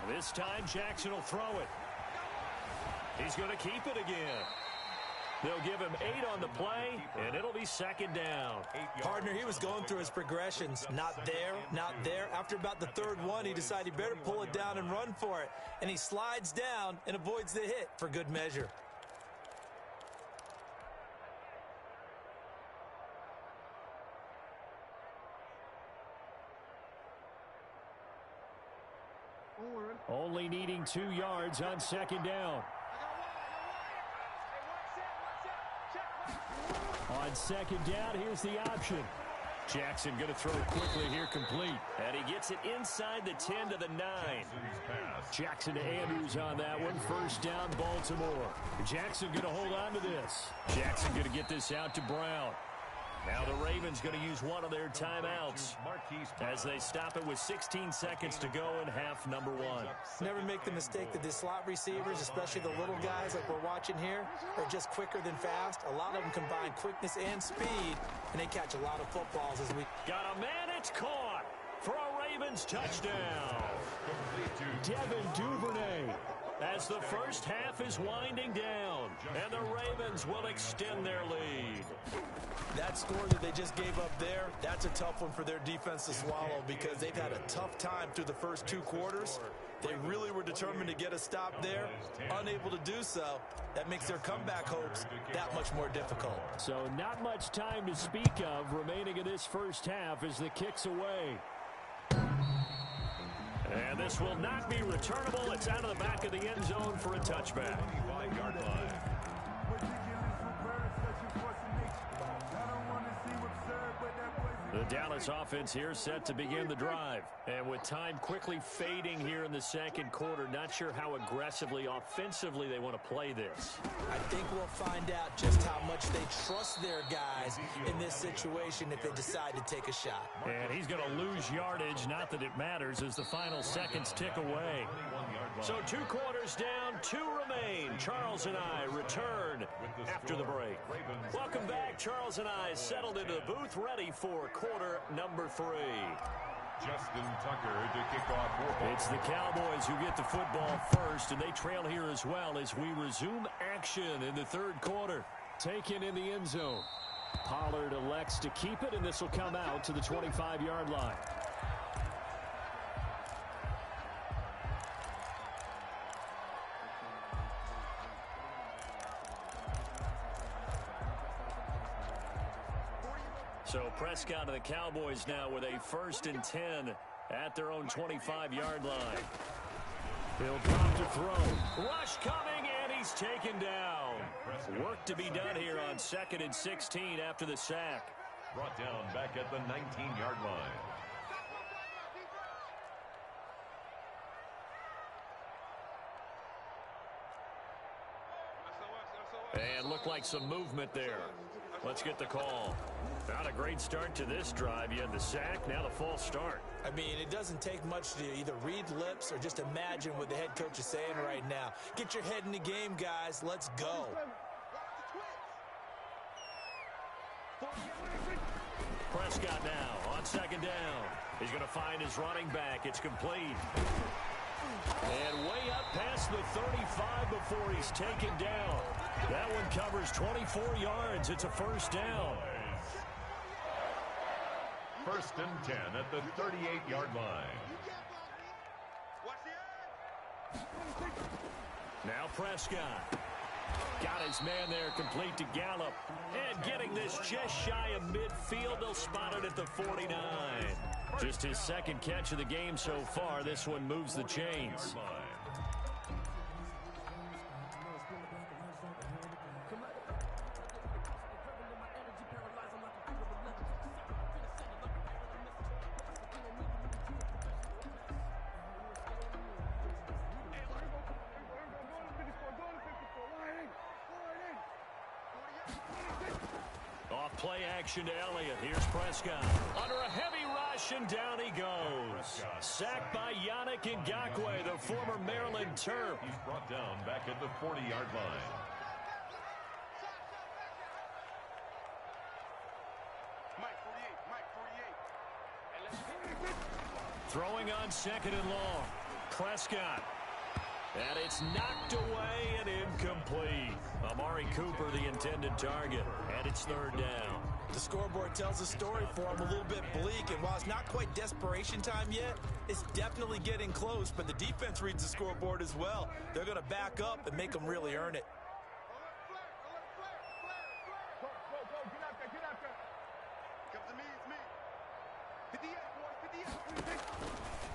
This time Jackson will throw it. He's going to keep it again. They'll give him 8 on the play, and it'll be early second down. Partner, he was going through his progressions. Not there, not there. After about the third one, he decided he better pull it down and run for it. And he slides down and avoids the hit for good measure. Only needing 2 yards on second down. On second down, here's the option. Jackson going to throw quickly here, complete. And he gets it inside the 10 to the 9. Jackson to Andrews on that one. First down, Baltimore. Jackson going to hold on to this. Jackson going to get this out to Brown. Now the Ravens going to use one of their timeouts as they stop it with 16 seconds to go in half number 1. Never make the mistake that the slot receivers, especially the little guys like we're watching here, are just quicker than fast. A lot of them combine quickness and speed, and they catch a lot of footballs as we... Got a man, it's caught for a Ravens touchdown. Devin Duvernay. As the first half is winding down, and the Ravens will extend their lead. That score that they just gave up there, that's a tough one for their defense to swallow because they've had a tough time through the first 2 quarters. They really were determined to get a stop there, unable to do so. That makes their comeback hopes that much more difficult. So not much time to speak of remaining in this first half as the kick's away. And this will not be returnable. It's out of the back of the end zone for a touchback. 25-yard line. The Dallas offense here set to begin the drive. And with time quickly fading here in the second quarter, not sure how aggressively, offensively they want to play this. I think we'll find out just how much they trust their guys in this situation if they decide to take a shot. And he's going to lose yardage, not that it matters, as the final seconds tick away. So 2 quarters down, 2 remain. Charles and I return after the break. Welcome back. Charles and I settled into the booth ready for quarter number 3. Justin Tucker to kick off. It's the Cowboys who get the football first, and they trail here as well as we resume action in the third quarter. Taken in the end zone. Pollard elects to keep it, and this will come out to the 25-yard line. So Prescott and the Cowboys now with a 1st and 10 at their own 25-yard line. He'll drop to throw. Rush coming, and he's taken down. Work to be done here on 2nd and 16 after the sack. Brought down back at the 19-yard line. And looked like some movement there. Let's get the call. Not a great start to this drive. You had the sack, now the false start. I mean, it doesn't take much to either read lips or just imagine what the head coach is saying right now. Get your head in the game, guys. Let's go. Prescott now on 2nd down. He's going to find his running back. It's complete. And way up past the 35 before he's taken down. That one covers 24 yards. It's a 1st down. 1st and 10 at the 38-yard line. Now Prescott. Got his man there, complete to Gallup. And getting this just shy of midfield, they'll spot it at the 49. Just his 2nd catch of the game so far. This one moves the chains. Play action to Elliott. Here's Prescott. Under a heavy rush, and down he goes. Sacked by Yannick Ngakoue, the former Maryland Terp. He's brought down back at the 40-yard line. Throwing on 2nd and long. Prescott. And it's knocked away and incomplete. Amari Cooper, the intended target. And it's third down. The scoreboard tells a story for him, a little bit bleak, and while it's not quite desperation time yet, it's definitely getting close, but the defense reads the scoreboard as well. They're going to back up and make them really earn it.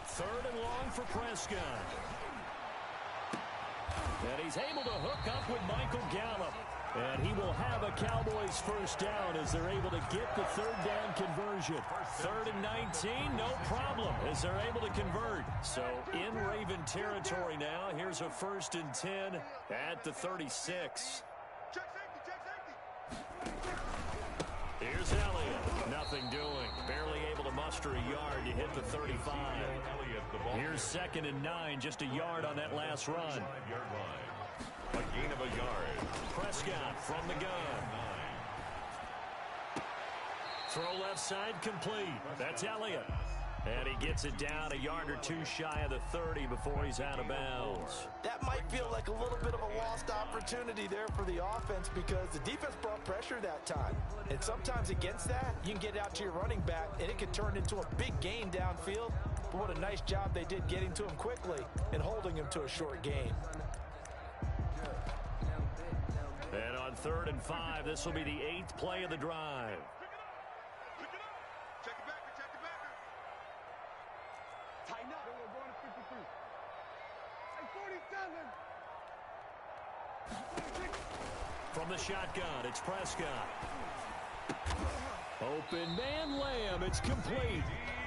Third and long for Prescott. And he's able to hook up with Michael Gallup. And he will have a Cowboys first down as they're able to get the third down conversion. Third and 19, no problem, as they're able to convert. So in Raven territory now, here's a first and 10 at the 36. Here's Elliott. Nothing doing. Barely able to muster a yard to hit the 35. Here's second and 9, just a yard on that last run. A gain of a yard. Prescott from the gun. Throw left side complete. That's Elliott. And he gets it down a yard or two shy of the 30 before he's out of bounds. That might feel like a little bit of a lost opportunity there for the offense because the defense brought pressure that time. And sometimes against that, you can get out to your running back, and it can turn into a big gain downfield. But what a nice job they did getting to him quickly and holding him to a short gain. And on 3rd and 5, this will be the 8th play of the drive. Tighten up. We're going to 53. Hey, 47. From the shotgun, it's Prescott. Open man, Lamb. It's complete.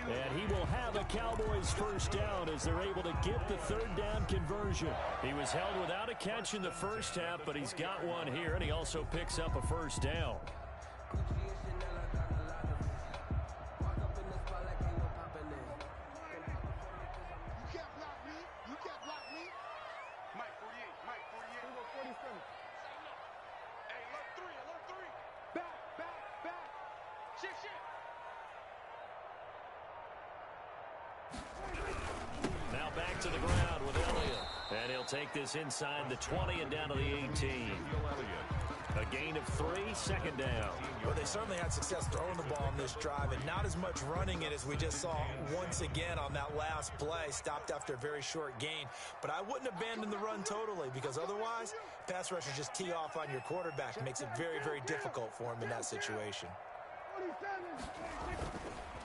And he will have a Cowboys first down as they're able to get the third down conversion. He was held without a catch in the first half, but he's got one here, and he also picks up a first down. Now back to the ground with Elliott. And he'll take this inside the 20 and down to the 18. A gain of 3, second down. Well, they certainly had success throwing the ball on this drive and not as much running it as we just saw once again on that last play. Stopped after a very short gain. But I wouldn't abandon the run totally because otherwise, pass rushers just tee off on your quarterback. It makes it very, very difficult for him in that situation.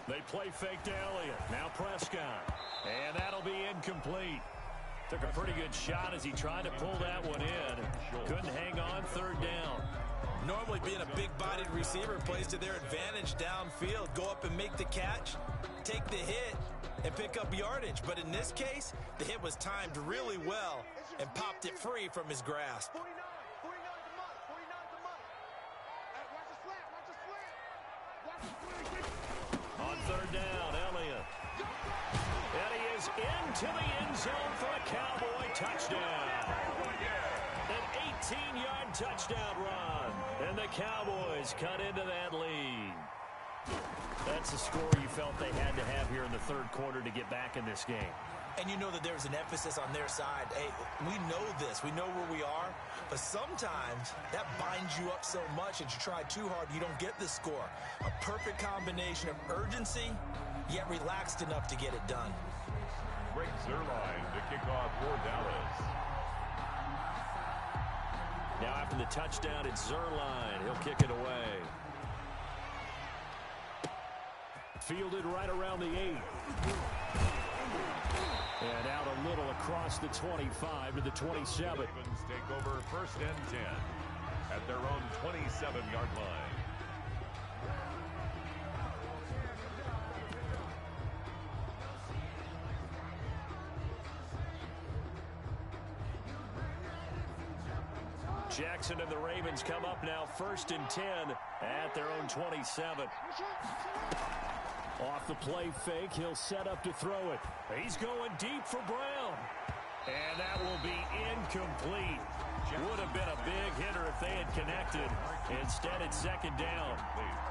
They play fake to Elliott. Now Prescott. And that'll be incomplete. Took a pretty good shot as he tried to pull that one in. Couldn't hang on, third down. Normally being a big-bodied receiver plays to their advantage downfield. Go up and make the catch, take the hit, and pick up yardage. But in this case, the hit was timed really well and popped it free from his grasp. 49 to Mike. 49 to Mike. Hey, watch the slant. Watch the slant. Watch the slant. On third down, Elliott. And he is into the end zone for a Cowboy touchdown. An 18-yard touchdown run. And the Cowboys cut into that lead. That's a score you felt they had to have here in the third quarter to get back in this game. And you know that there's an emphasis on their side. Hey, we know this. We know where we are. But sometimes that binds you up so much that you try too hard, you don't get the score. A perfect combination of urgency, yet relaxed enough to get it done. Greg Zuerlein to kick off for Dallas. Now after the touchdown, it's Zuerlein. He'll kick it away. Fielded right around the 8. And out a little across the 25 to the 27. Ravens take over first and 10 at their own 27-yard line. Jackson and the Ravens come up now first and 10 at their own 27. Off the play fake, he'll set up to throw it. He's going deep for Brown. And that will be incomplete. Would have been a big hitter if they had connected. Instead, it's second down.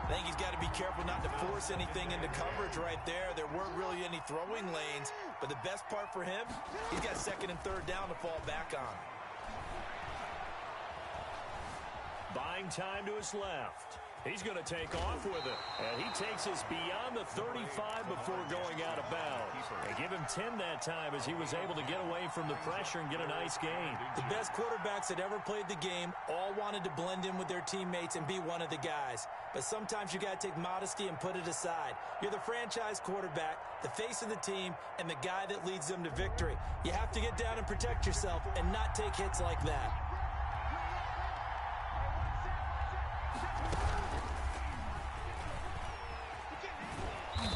I think he's got to be careful not to force anything into coverage right there. There weren't really any throwing lanes, but the best part for him, he's got second and third down to fall back on. Buying time to his left. He's going to take off with it. And he takes us beyond the 35 before going out of bounds. They give him 10 that time as he was able to get away from the pressure and get a nice gain. The best quarterbacks that ever played the game all wanted to blend in with their teammates and be one of the guys. But sometimes you got to take modesty and put it aside. You're the franchise quarterback, the face of the team, and the guy that leads them to victory. You have to get down and protect yourself and not take hits like that.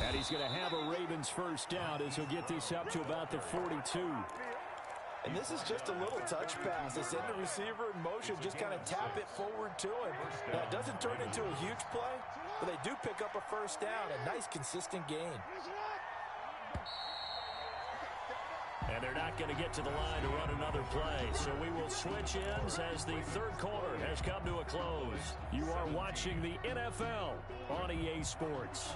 And he's going to have a Ravens first down as he'll get this up to about the 42. And this is just a little touch pass. They send the receiver in motion, just kind of tap it forward to him. Now, it doesn't turn into a huge play, but they do pick up a first down. A nice, consistent gain. And they're not going to get to the line to run another play. So we will switch ends as the third quarter has come to a close. You are watching the NFL on EA Sports.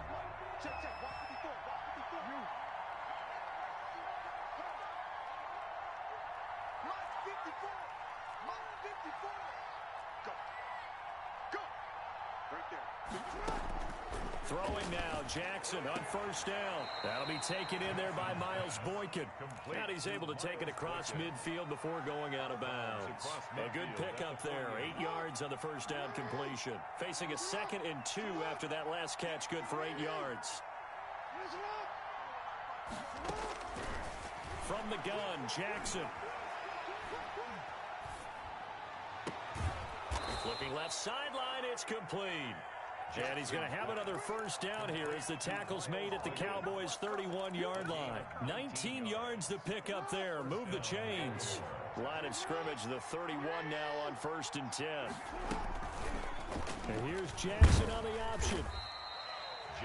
Throwing now, Jackson on first down. That'll be taken in there by Miles Boykin. And he's able to take it across midfield before going out of bounds. A good pickup there. 8 yards on the first down completion. Facing a 2nd and 2 after that last catch, good for 8 yards. From the gun, Jackson. Flipping left sideline, it's complete. And he's going to have another first down here as the tackle's made at the Cowboys' 31-yard line. 19 yards to pick up there. Move the chains. Line of scrimmage, the 31 now on 1st and 10. And here's Jackson on the option.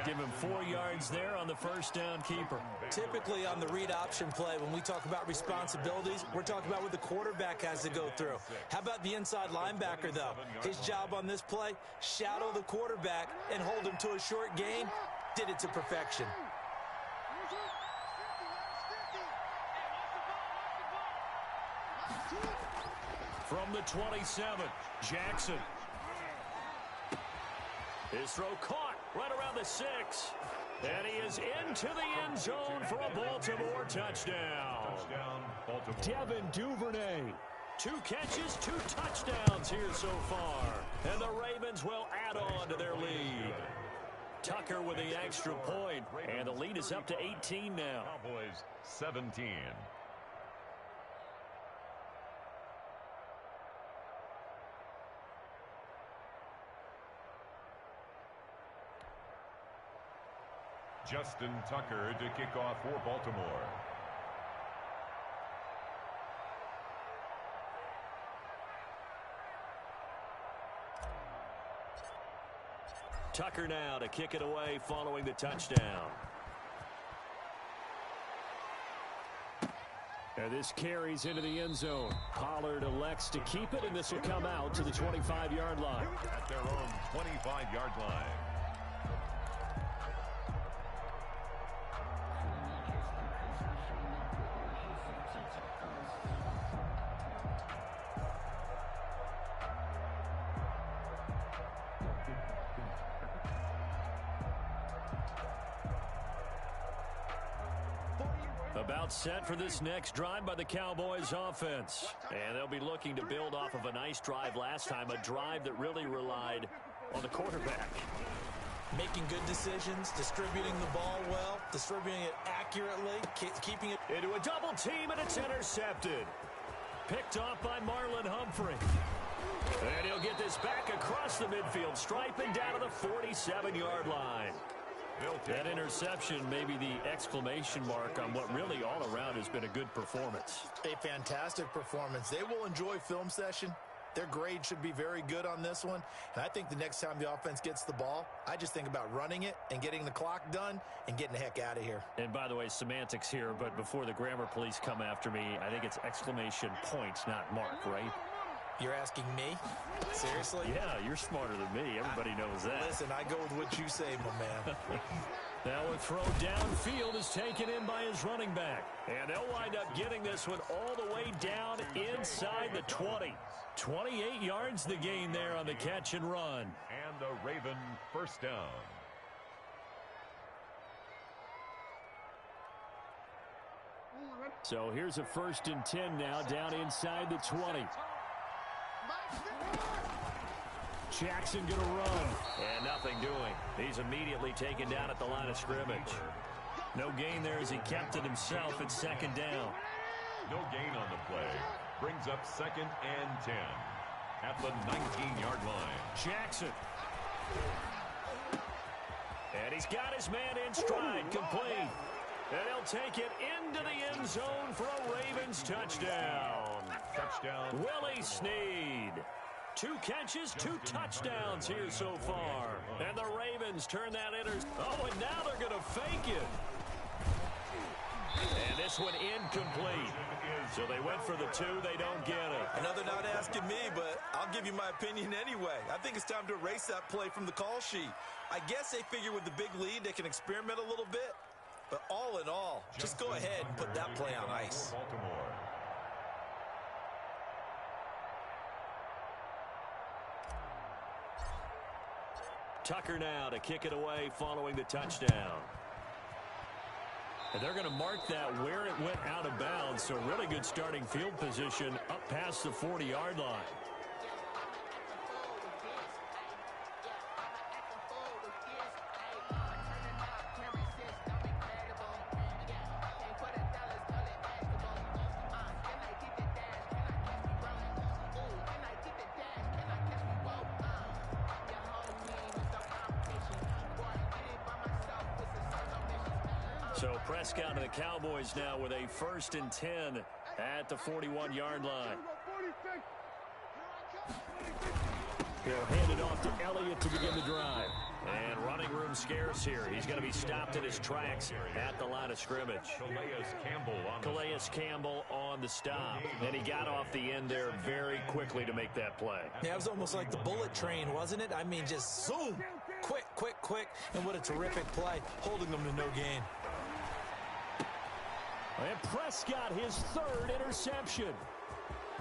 Give him 4 yards there on the first down keeper. Typically on the read option play, when we talk about responsibilities, we're talking about what the quarterback has to go through. How about the inside linebacker, though? His job on this play, shadow the quarterback and hold him to a short gain. Did it to perfection. From the 27, Jackson. His throw caught right around the 6. And he is into the end zone for a Baltimore touchdown. Devin Duvernay. 2 catches, 2 touchdowns here so far. And the Ravens will add on to their lead. Tucker with the extra point. And the lead is up to 18 now. Cowboys 17. Justin Tucker to kick off for Baltimore. Tucker now to kick it away following the touchdown. And this carries into the end zone. Pollard elects to keep it, and this will come out to the 25-yard line. At their own 25-yard line. About set for this next drive by the Cowboys offense. And they'll be looking to build off of a nice drive last time, a drive that really relied on the quarterback. Making good decisions, distributing the ball well, distributing it accurately, keeping it into a double team, and it's intercepted. Picked off by Marlon Humphrey. And he'll get this back across the midfield stripe and down to the 47-yard line. That interception may be the exclamation mark on what really all around has been a good performance. A fantastic performance. They will enjoy film session. Their grade should be very good on this one. And I think the next time the offense gets the ball, I just think about running it and getting the clock done and getting the heck out of here. And by the way, semantics here, but before the grammar police come after me, I think it's exclamation point, not mark, right? You're asking me? Seriously? Yeah, you're smarter than me. Everybody knows that. Listen, I go with what you say, my man. Now a throw downfield is taken in by his running back. And they'll wind up getting this one all the way down inside the 20. 28 yards the gain there on the catch and run. And the Raven first down. So here's a 1st and 10 now down inside the 20. Jackson going to run. And nothing doing. He's immediately taken down at the line of scrimmage. No gain there as he kept it himself at 2nd down. No gain on the play. Brings up 2nd and 10 at the 19-yard line. Jackson. And he's got his man in stride, complete. And he'll take it into the end zone for a Ravens touchdown. Touchdown. Willie Snead. 2 catches, 2 touchdowns here so far. And the Ravens turn that Oh, and now they're going to fake it. And this one incomplete. So they went for the 2. They don't get it. I know they're not asking me, but I'll give you my opinion anyway. I think it's time to erase that play from the call sheet. I guess they figure with the big lead they can experiment a little bit. But all in all, just go ahead and put that play on ice. Baltimore. Tucker now to kick it away following the touchdown. And they're going to mark that where it went out of bounds. So really good starting field position up past the 40-yard line. So Prescott and the Cowboys now with a 1st and 10 at the 41-yard line. He'll hand it off to Elliott to begin the drive. And running room scarce here. He's going to be stopped in his tracks at the line of scrimmage. Calais Campbell on the stop. And he got off the end there very quickly to make that play. Yeah, it was almost like the bullet train, wasn't it? I mean, just zoom. Quick, quick, quick. And what a terrific play, holding them to no gain. And Prescott, his 3rd interception.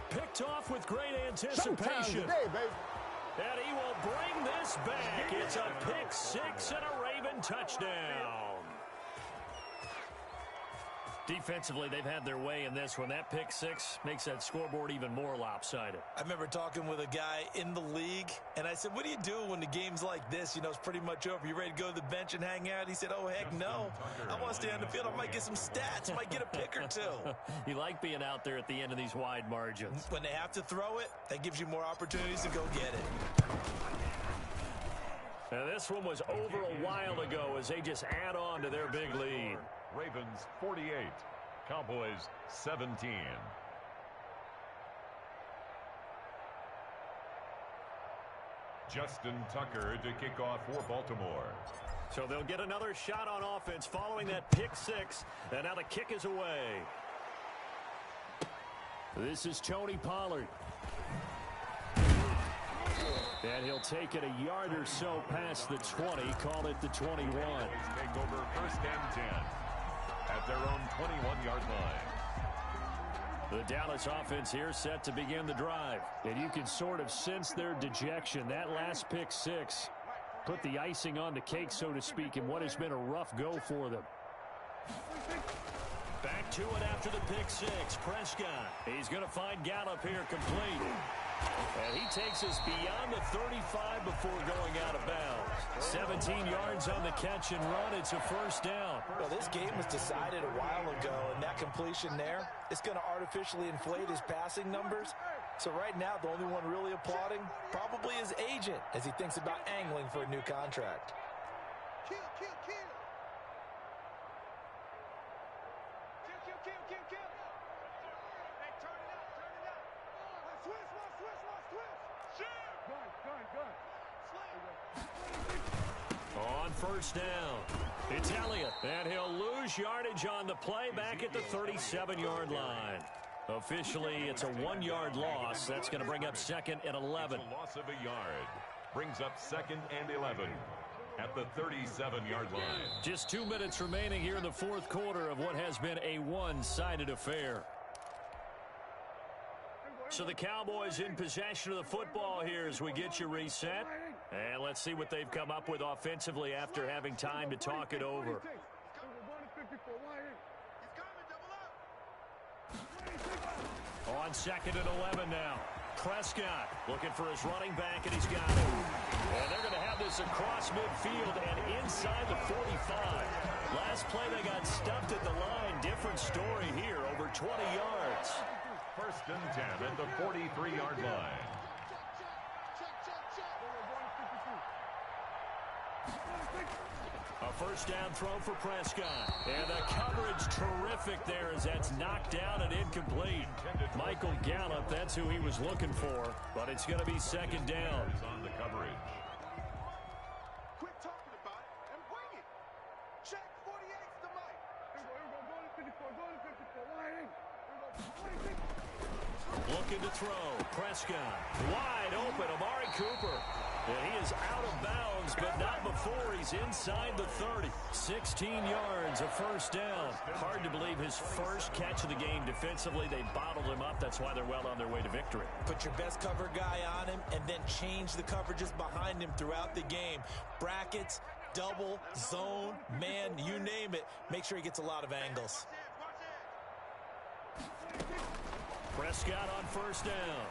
Picked off with great anticipation. And he will bring this back. It's a pick 6 and a Raven touchdown. Defensively, they've had their way in this one. That pick 6 makes that scoreboard even more lopsided. I remember talking with a guy in the league, and I said, what do you do when the game's like this? You know, it's pretty much over. You ready to go to the bench and hang out? He said, oh, heck no. I want to stay on the field. I might get some stats. Might get a pick or 2. You like being out there at the end of these wide margins. When they have to throw it, that gives you more opportunities to go get it. Now, this one was over a while ago as they just add on to their big lead. Ravens 48, Cowboys 17. Justin Tucker to kick off for Baltimore. So they'll get another shot on offense following that pick 6. And now the kick is away. This is Tony Pollard. And he'll take it a yard or so past the 20, call it the 21. Take over 1st and 10 at their own 21-yard line. The Dallas offense here set to begin the drive. And you can sort of sense their dejection. That last pick 6 put the icing on the cake, so to speak, in what has been a rough go for them. Back to it after the pick 6. Prescott. He's going to find Gallup here complete. And he takes us beyond the 35 before going out of bounds. 17 yards on the catch and run. It's a 1st down. Well, this game was decided a while ago, and that completion there, it's going to artificially inflate his passing numbers. So right now, the only one really applauding probably his agent as he thinks about angling for a new contract. Kill. Hey, turn it up. Switch. On 1st down, it's Elliott, and he'll lose yardage on the play back at the 37-yard line. Officially, it's a 1-yard loss. That's going to bring up 2nd and 11. It's a loss of a yard. Brings up 2nd and 11 at the 37-yard line. Just 2 minutes remaining here in the fourth quarter of what has been a one-sided affair. So the Cowboys in possession of the football here as we get you reset. And let's see what they've come up with offensively after having time to talk it over. On 2nd and 11 now. Prescott looking for his running back, and he's got it. And they're going to have this across midfield and inside the 45. Last play they got stuffed at the line. Different story here, over 20 yards. 1st and 10 at the 43-yard line. A first down throw for Prescott. And the coverage terrific there as that's knocked down and incomplete. Michael Gallup, that's who he was looking for. But it's going to be 2nd down. On the coverage. Quit talking about it and bring it. Check 48's the mic. Looking to throw. Prescott wide open. Amari Cooper. And he is out of bounds, but not before he's inside the 30. 16 yards, a first down. Hard to believe his first catch of the game defensively. They bottled him up. That's why they're well on their way to victory. Put your best cover guy on him and then change the coverages behind him throughout the game. Brackets, double, zone, man, you name it. Make sure he gets a lot of angles. Prescott on first down.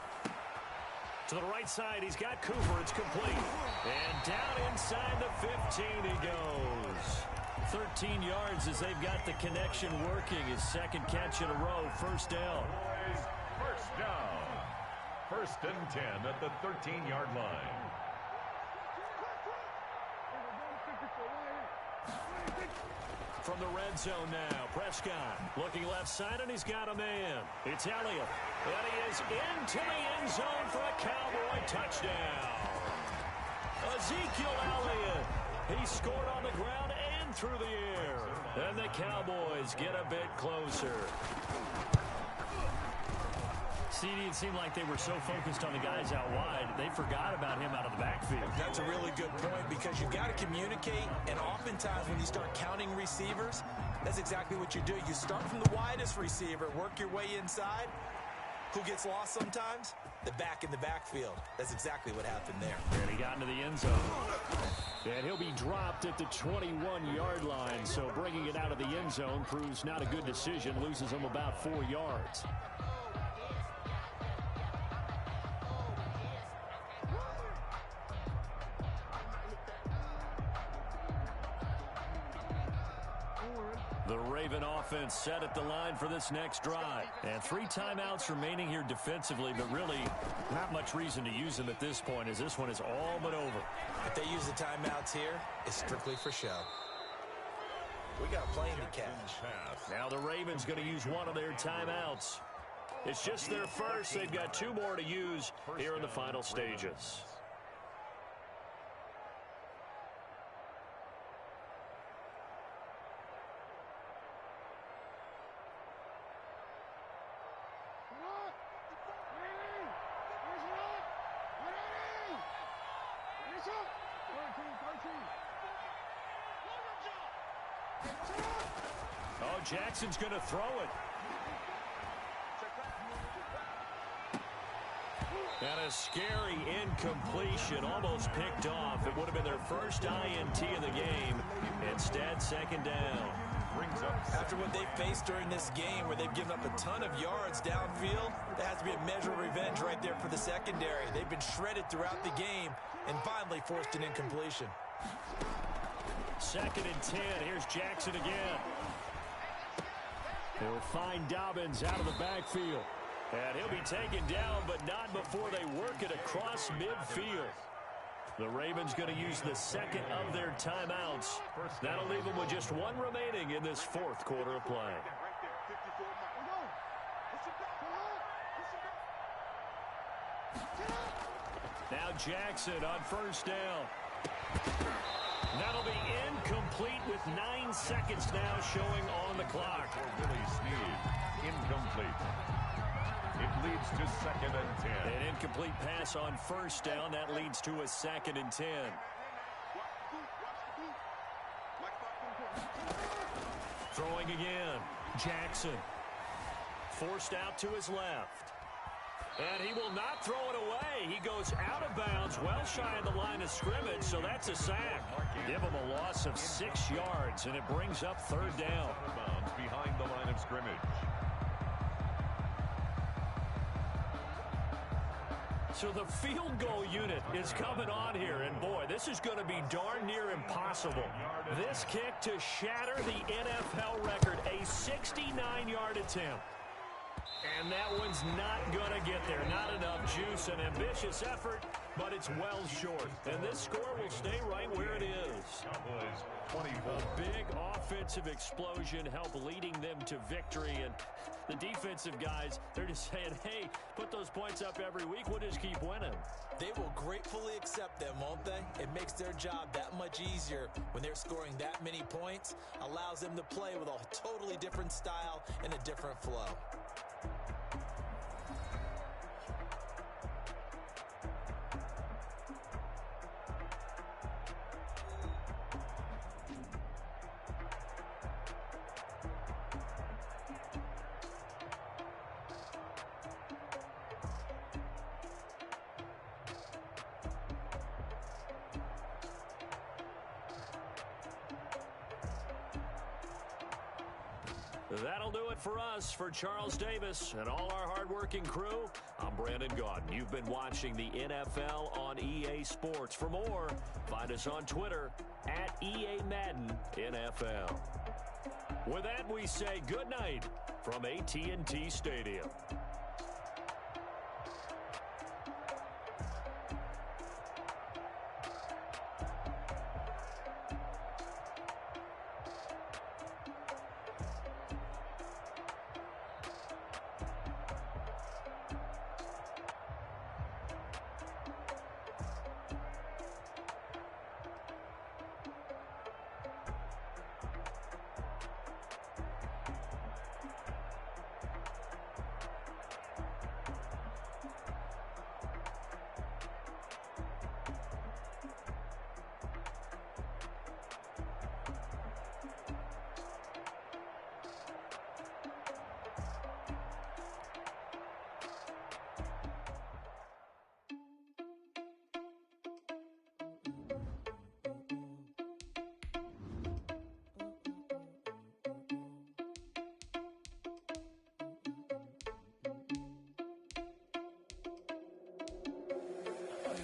To the right side, he's got Cooper. It's complete. And down inside the 15 he goes. 13 yards as they've got the connection working. His 2nd catch in a row. First down. First down. 1st and 10 at the 13-yard line. From the red zone now, Prescott looking left side, and he's got a man. It's Elliott, and he is into the end zone for a Cowboy touchdown. Ezekiel Elliott, he scored on the ground and through the air. And the Cowboys get a bit closer. CD, it seemed like they were so focused on the guys out wide, they forgot about him out of the backfield. That's a really good point because you've got to communicate, and oftentimes when you start counting receivers, that's exactly what you do. You start from the widest receiver, work your way inside. Who gets lost sometimes? The back in the backfield. That's exactly what happened there. And he got into the end zone. And he'll be dropped at the 21-yard line, so bringing it out of the end zone proves not a good decision, loses him about 4 yards. The Raven offense set at the line for this next drive. And 3 timeouts remaining here defensively, but really not much reason to use them at this point as this one is all but over. If they use the timeouts here, it's strictly for show. We got plenty to catch. Now the Ravens going to use one of their timeouts. It's just their first. They've got 2 more to use here in the final stages. Oh, Jackson's going to throw it. And a scary incompletion, almost picked off. It would have been their first INT of the game. Instead, 2nd down. After what they've faced during this game where they've given up a ton of yards downfield, there has to be a measure of revenge right there for the secondary. They've been shredded throughout the game and finally forced an incompletion. 2nd and 10. Here's Jackson again. They'll find Dobbins out of the backfield. And he'll be taken down, but not before they work it across midfield. The Ravens going to use the 2nd of their timeouts. That'll leave them with just 1 remaining in this 4th quarter of play. Now Jackson on first down. That'll be incomplete with 9 seconds now showing on the clock. Willie Snead, incomplete. It leads to 2nd and 10. An incomplete pass on first down. That leads to a 2nd and 10. Throwing again. Jackson. Forced out to his left. And he will not throw it away. He goes out of bounds, well shy of the line of scrimmage, so that's a sack. Give him a loss of 6 yards, and it brings up 3rd down. Out of bounds behind the line of scrimmage. So the field goal unit is coming on here, and boy, this is going to be darn near impossible. This kick to shatter the NFL record, a 69-yard attempt. And that one's not going to get there. Not enough juice, an ambitious effort, but it's well short. And this score will stay right where it is. Cowboys 24. A big offensive explosion helped leading them to victory. And the defensive guys, they're just saying, hey, put those points up every week. We'll just keep winning. They will gratefully accept them, won't they? It makes their job that much easier when they're scoring that many points. Allows them to play with a totally different style and a different flow. That'll do it for us. For Charles Davis and all our hardworking crew, I'm Brandon Gaudin. You've been watching the NFL on EA Sports. For more, find us on Twitter at EA Madden NFL. With that, we say good night from AT&T Stadium.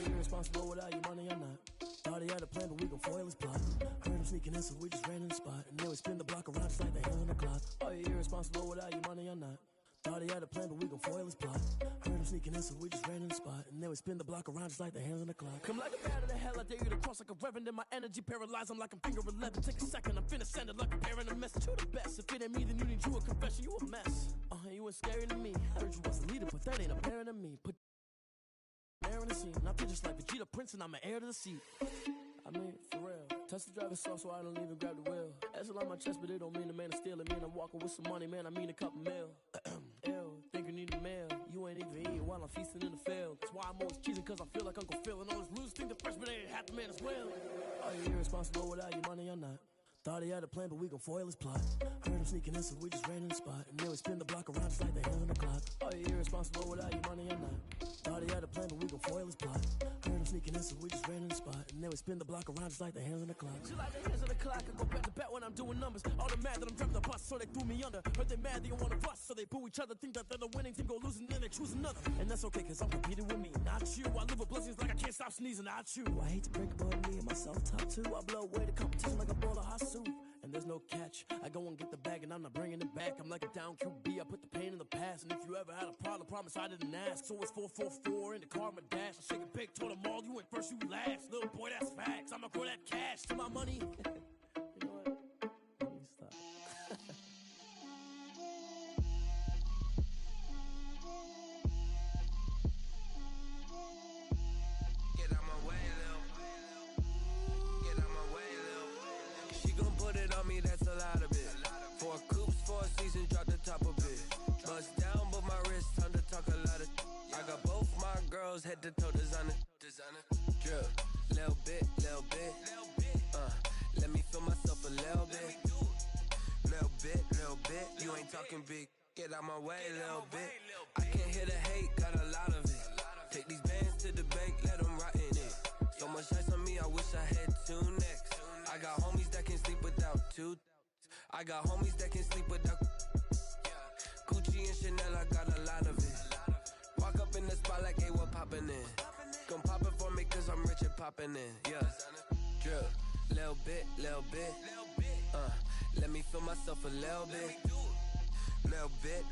Irresponsible without your money or not. Thought he had a plan, but we gon' foil his plot. Heard him sneaking in, so we just ran in the spot. And then we spin the block around just like the hand on the clock. Are you irresponsible without your money or not? Thought he had a plan, but we gon' foil his plot. Heard him sneaking in, so we just ran in the spot. And then we spin the block around just like the hands on the clock. Come like a bat of the hell, I dare you to cross like a reverend. In my energy paralyzed, I'm like I'm finger 11. Take a second, I'm finna send it like a parent a message to the best. If it ain't me, then you need you a confession, you a mess. You ain't scary to me. Heard you was a leader, but that ain't apparent to me. Put air in the scene, I feel just like Vegeta Prince and I'm an heir to the seat. I mean, for real. Touch the driver's soft so I don't even grab the wheel. That's on my chest, but it don't mean the man is stealing. Mean I'm walking with some money, man, I mean a couple mil. Ew, think you need a meal. You ain't even eating while I'm feasting in the field. That's why I'm always cheesing, cause I feel like Uncle Phil. And all this losers think the freshman ain't half the man as well. Are you irresponsible without your money or not? Thought he had a plan, but we gon' foil his plot. Heard him sneaking in, so we just ran in the spot. And then we spin the block around just like the hands on the clock. Are you irresponsible without your money or not? Thought he had a plan, but we gon' foil his plot. Heard him sneaking in, so we just ran in the spot. And then we spin the block around just like the hands on the clock. Just like the hands on the clock, I go back to back when I'm doing numbers. All the mad that I'm driving the bus, so they threw me under. Heard they mad, they don't wanna bust, so they boo each other. Think that they're the winning team, go losing, then they choose another. And that's okay, cause I'm competing with me, not you. I live with blessings like I can't stop sneezing, not you. I hate to break it, but me and myself top two. I blow away the competition like a bowl of hot soup. And there's no catch. I go and get the bag and I'm not bringing it back. I'm like a down QB, I put the pain in the past. And if you ever had a problem, promise I didn't ask. So it's 444 in the car, my dash. I shake a big, told them all, you went first, you last. Little boy, that's facts. I'ma grow that cash to my money. You know what? Let me stop. Get out my way, Lil. Get out my way, Lil. She gon' put it on me, that's a lot of it. 4 coops, 4 seasons, drop the top of it. Bust down, but my wrist, time to talk girls head to toe designer. Drip, little bit. Let me feel myself a little bit. Little bit. You ain't talking big. Get out my way a little bit. I can't hear the hate, got a lot of it. Take these bands to the bank, let them rot in it. So much ice on me, I wish I had 2 necks. I got homies that can sleep without 2. I got homies that can sleep without Gucci and Chanel, I got a lot of it. Walk up in the spot like, hey, what poppin' in? Gon' pop it for me cause I'm rich and poppin' in, yeah. Drip, little bit. Let me feel myself a little bit. Little bit.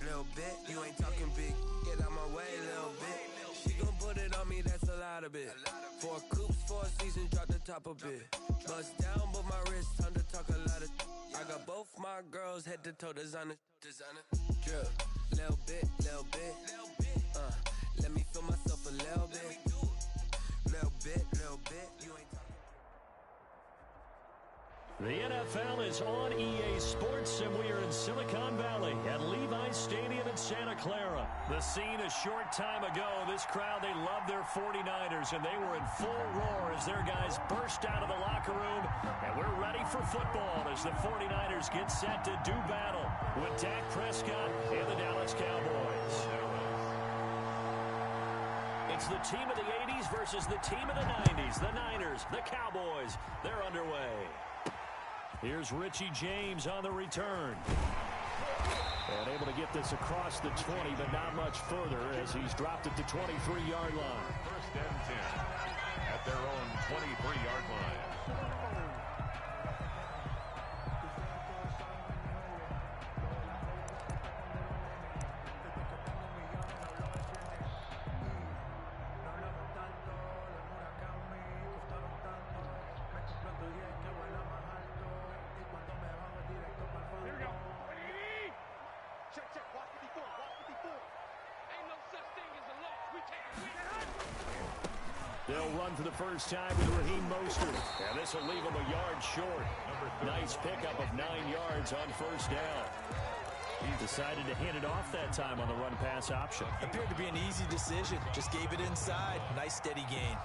You ain't talking big. Get out my way a little bit. She gon' put it on me, that's a lot of it. 4 coops, 4 seasons, drop the top a bit. Bust down, but my wrist, time to talk a lot of. I got both my girls head to toe designer. Drip, little bit. Let me feel myself a little bit. Little bit. You ain't talking. The NFL is on EA Sports, and we are in Silicon Valley at Levi's Stadium in Santa Clara. The scene a short time ago, this crowd, they love their 49ers, and they were in full roar as their guys burst out of the locker room, and we're ready for football as the 49ers get set to do battle with Dak Prescott and the Dallas Cowboys. It's the team of the 80s versus the team of the 90s. The Niners, the Cowboys, they're underway. Here's Richie James on the return. And able to get this across the 20, but not much further as he's dropped it to 23-yard line. First and 10 at their own 23-yard line. They'll run for the first time with Raheem Mostert. And this will leave him a yard short. Nice pickup of 9 yards on first down. He decided to hand it off that time on the run-pass option. Appeared to be an easy decision. Just gave it inside. Nice steady gain.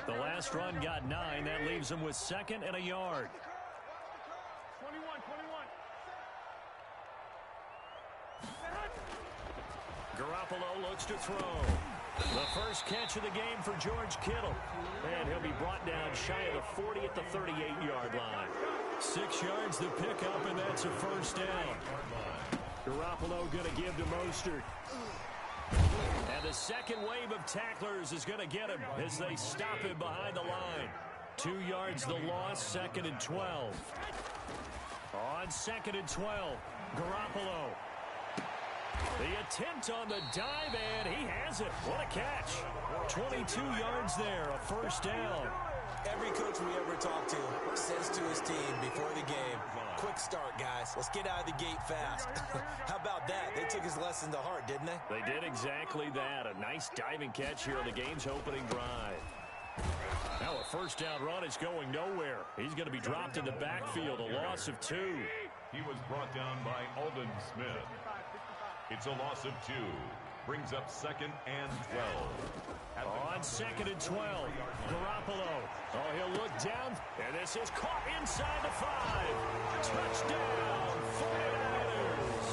The last run got 9. That leaves him with 2nd and a yard. 21. Garoppolo looks to throw. The first catch of the game for George Kittle. And he'll be brought down shy of the 40 at the 38-yard line. 6 yards to pick up, and that's a first down. Garoppolo going to give to Mostert. And the second wave of tacklers is going to get him as they stop him behind the line. 2 yards the loss, 2nd and 12. On 2nd and 12, Garoppolo. The attempt on the dive, and he has it. What a catch. 22 yards there, a first down. Every coach we ever talk to says to his team before the game, quick start, guys. Let's get out of the gate fast. How about that? They took his lesson to heart, didn't they? They did exactly that. A nice diving catch here on the game's opening drive. Now a first down run is going nowhere. He's going to be dropped in the backfield, a loss of 2. He was brought down by Aldon Smith. It's a loss of 2. Brings up 2nd and 12. On 2nd and 12, Garoppolo. Oh, he'll look down, and this is caught inside the 5. Touchdown, 49ers.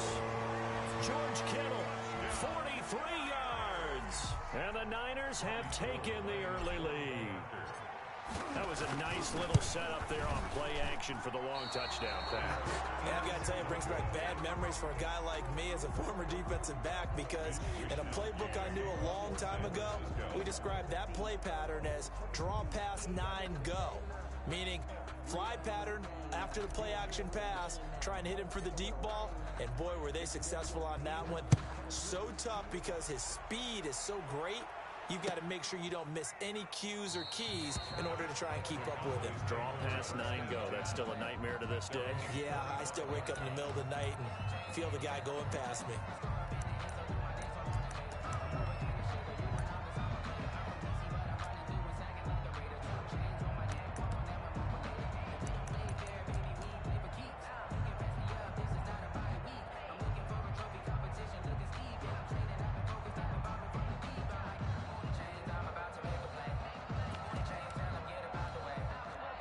George Kittle, 43 yards. And the Niners have taken the early lead. That was a nice little setup there on play action for the long touchdown pass. Yeah, I've got to tell you, it brings back bad memories for a guy like me as a former defensive back, because in a playbook I knew a long time ago, we described that play pattern as draw pass 9 go, meaning fly pattern after the play action pass, try and hit him for the deep ball, and boy, were they successful on that one. So tough because his speed is so great. You've got to make sure you don't miss any cues or keys in order to try and keep up with him. Draw past 9 go. That's still a nightmare to this day. Yeah, I still wake up in the middle of the night and feel the guy going past me.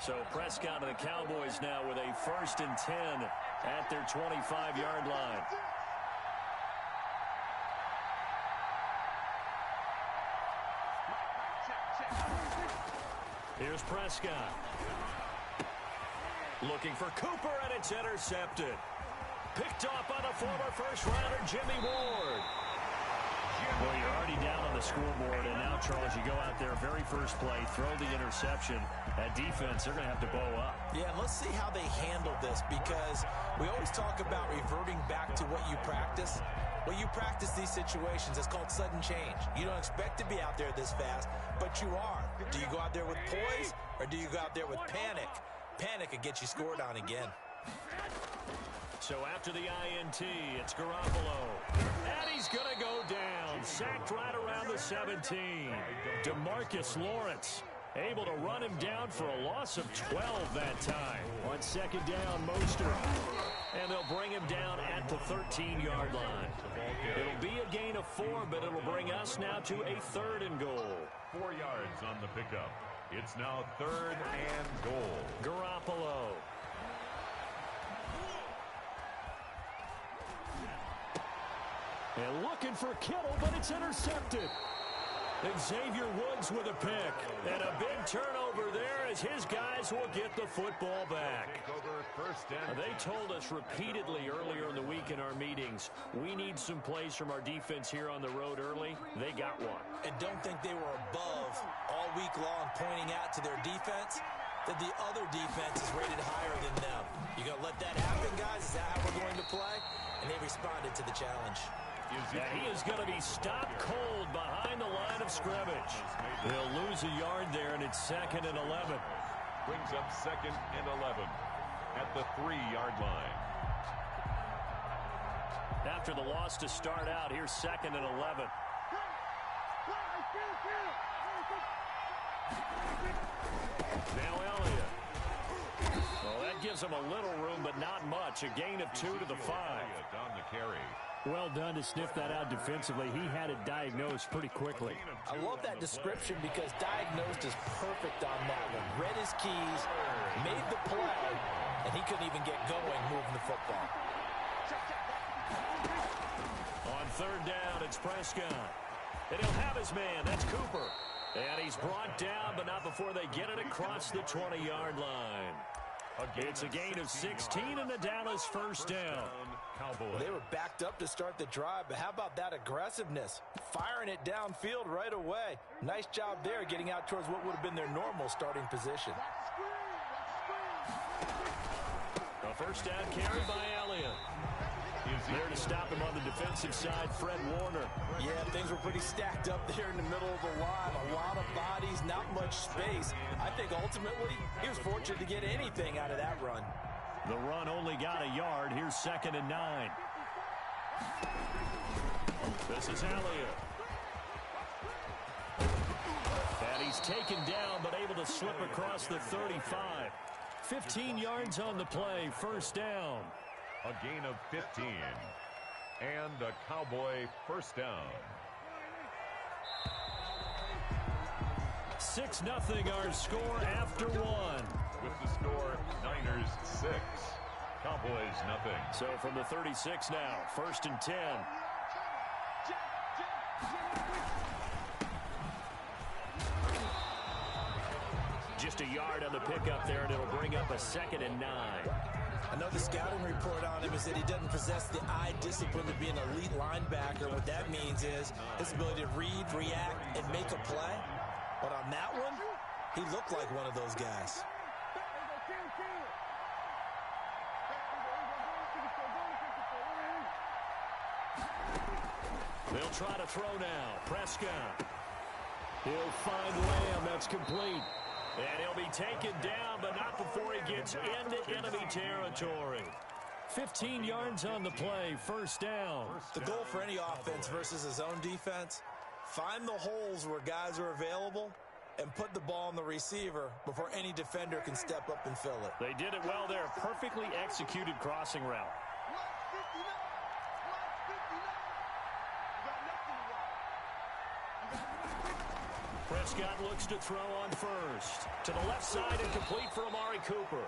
So Prescott and the Cowboys now with a 1st and 10 at their 25-yard line. Here's Prescott. Looking for Cooper, and it's intercepted. Picked off by the former first-rounder, Jimmy Ward. Well, you're already down on the scoreboard, and now, Charles, you go out there, very first play, throw the interception. That defense, they're going to have to bow up. Yeah, and let's see how they handle this, because we always talk about reverting back to what you practice. Well, you practice these situations. It's called sudden change. You don't expect to be out there this fast, but you are. Do you go out there with poise, or do you go out there with panic? Panic could get you scored on again. So after the INT, it's Garoppolo. And he's going to go down. Sacked right around the 17. DeMarcus Lawrence able to run him down for a loss of 12 that time. On second down, Mostert. And they'll bring him down at the 13-yard line. It'll be a gain of 4, but it'll bring us now to a 3rd and goal. 4 yards on the pickup. It's now 3rd and goal. Garoppolo. And looking for Kittle, but it's intercepted. And Xavier Woods with a pick. And a big turnover there as his guys will get the football back. They told us repeatedly earlier in the week in our meetings, we need some plays from our defense here on the road early. They got one. And don't think they were above all week long pointing out to their defense that the other defense is rated higher than them. You going to let that happen, guys? Is that how we're going to play? And they responded to the challenge. And he is going to be stopped cold behind the line of scrimmage. They'll lose a yard there, and it's 2nd and 11. Brings up 2nd and 11 at the 3-yard line. After the loss to start out, here's 2nd and 11. Now Elliott. Well, that gives him a little room, but not much. A gain of 2 to the 5. Down the carry. Well done to sniff that out defensively. He had it diagnosed pretty quickly. I love that description because diagnosed is perfect on that one. Read his keys, made the play, and he couldn't even get going moving the football. On 3rd down, it's Prescott. And he'll have his man. That's Cooper. And he's brought down, but not before they get it across the 20-yard line. It's a gain of 16 and the Dallas 1st down. Well, they were backed up to start the drive, but how about that aggressiveness? Firing it downfield right away. Nice job there getting out towards what would have been their normal starting position. A 1st down carry by Elliott. There to stop him on the defensive side, Fred Warner. Yeah, things were pretty stacked up there in the middle of the line. A lot of bodies, not much space. I think ultimately he was fortunate to get anything out of that run. The run only got a yard. Here's 2nd and 9. This is Elliott. And he's taken down, but able to slip across the 35. 15 yards on the play, 1st down. A gain of 15. And a Cowboy 1st down. 6-0 our score after 1. With the score, Niners 6. Cowboys nothing. So from the 36 now, 1st and 10. Just a yard on the pickup there, and it'll bring up a 2nd and 9. I know the scouting report on him is that he doesn't possess the eye discipline to be an elite linebacker. What that means is his ability to read, react, and make a play. But on that one, he looked like one of those guys. They'll try to throw now. Prescott. He'll find Lamb. That's complete. And he'll be taken down, but not before he gets into enemy territory. 15 yards on the play, 1st down. The goal for any offense versus his own defense, find the holes where guys are available and put the ball on the receiver before any defender can step up and fill it. They did it well there. Perfectly executed crossing route. Prescott looks to throw on first. To the left side and complete for Amari Cooper.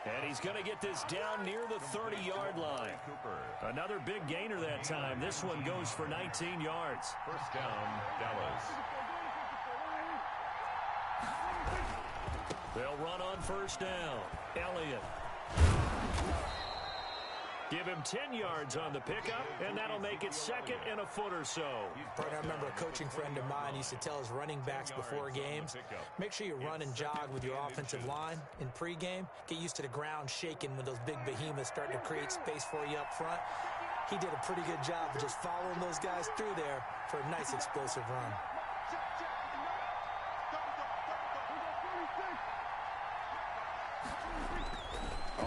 And he's going to get this down near the 30-yard line. Another big gainer that time. This one goes for 19 yards. First down, Dallas. They'll run on first down. Elliott. Give him 10 yards on the pickup, and that'll make it second and a foot or so. I remember a coaching friend of mine used to tell his running backs before games, make sure you run and jog with your offensive line in pregame. Get used to the ground shaking when those big behemoths start to create space for you up front. He did a pretty good job of just following those guys through there for a nice explosive run.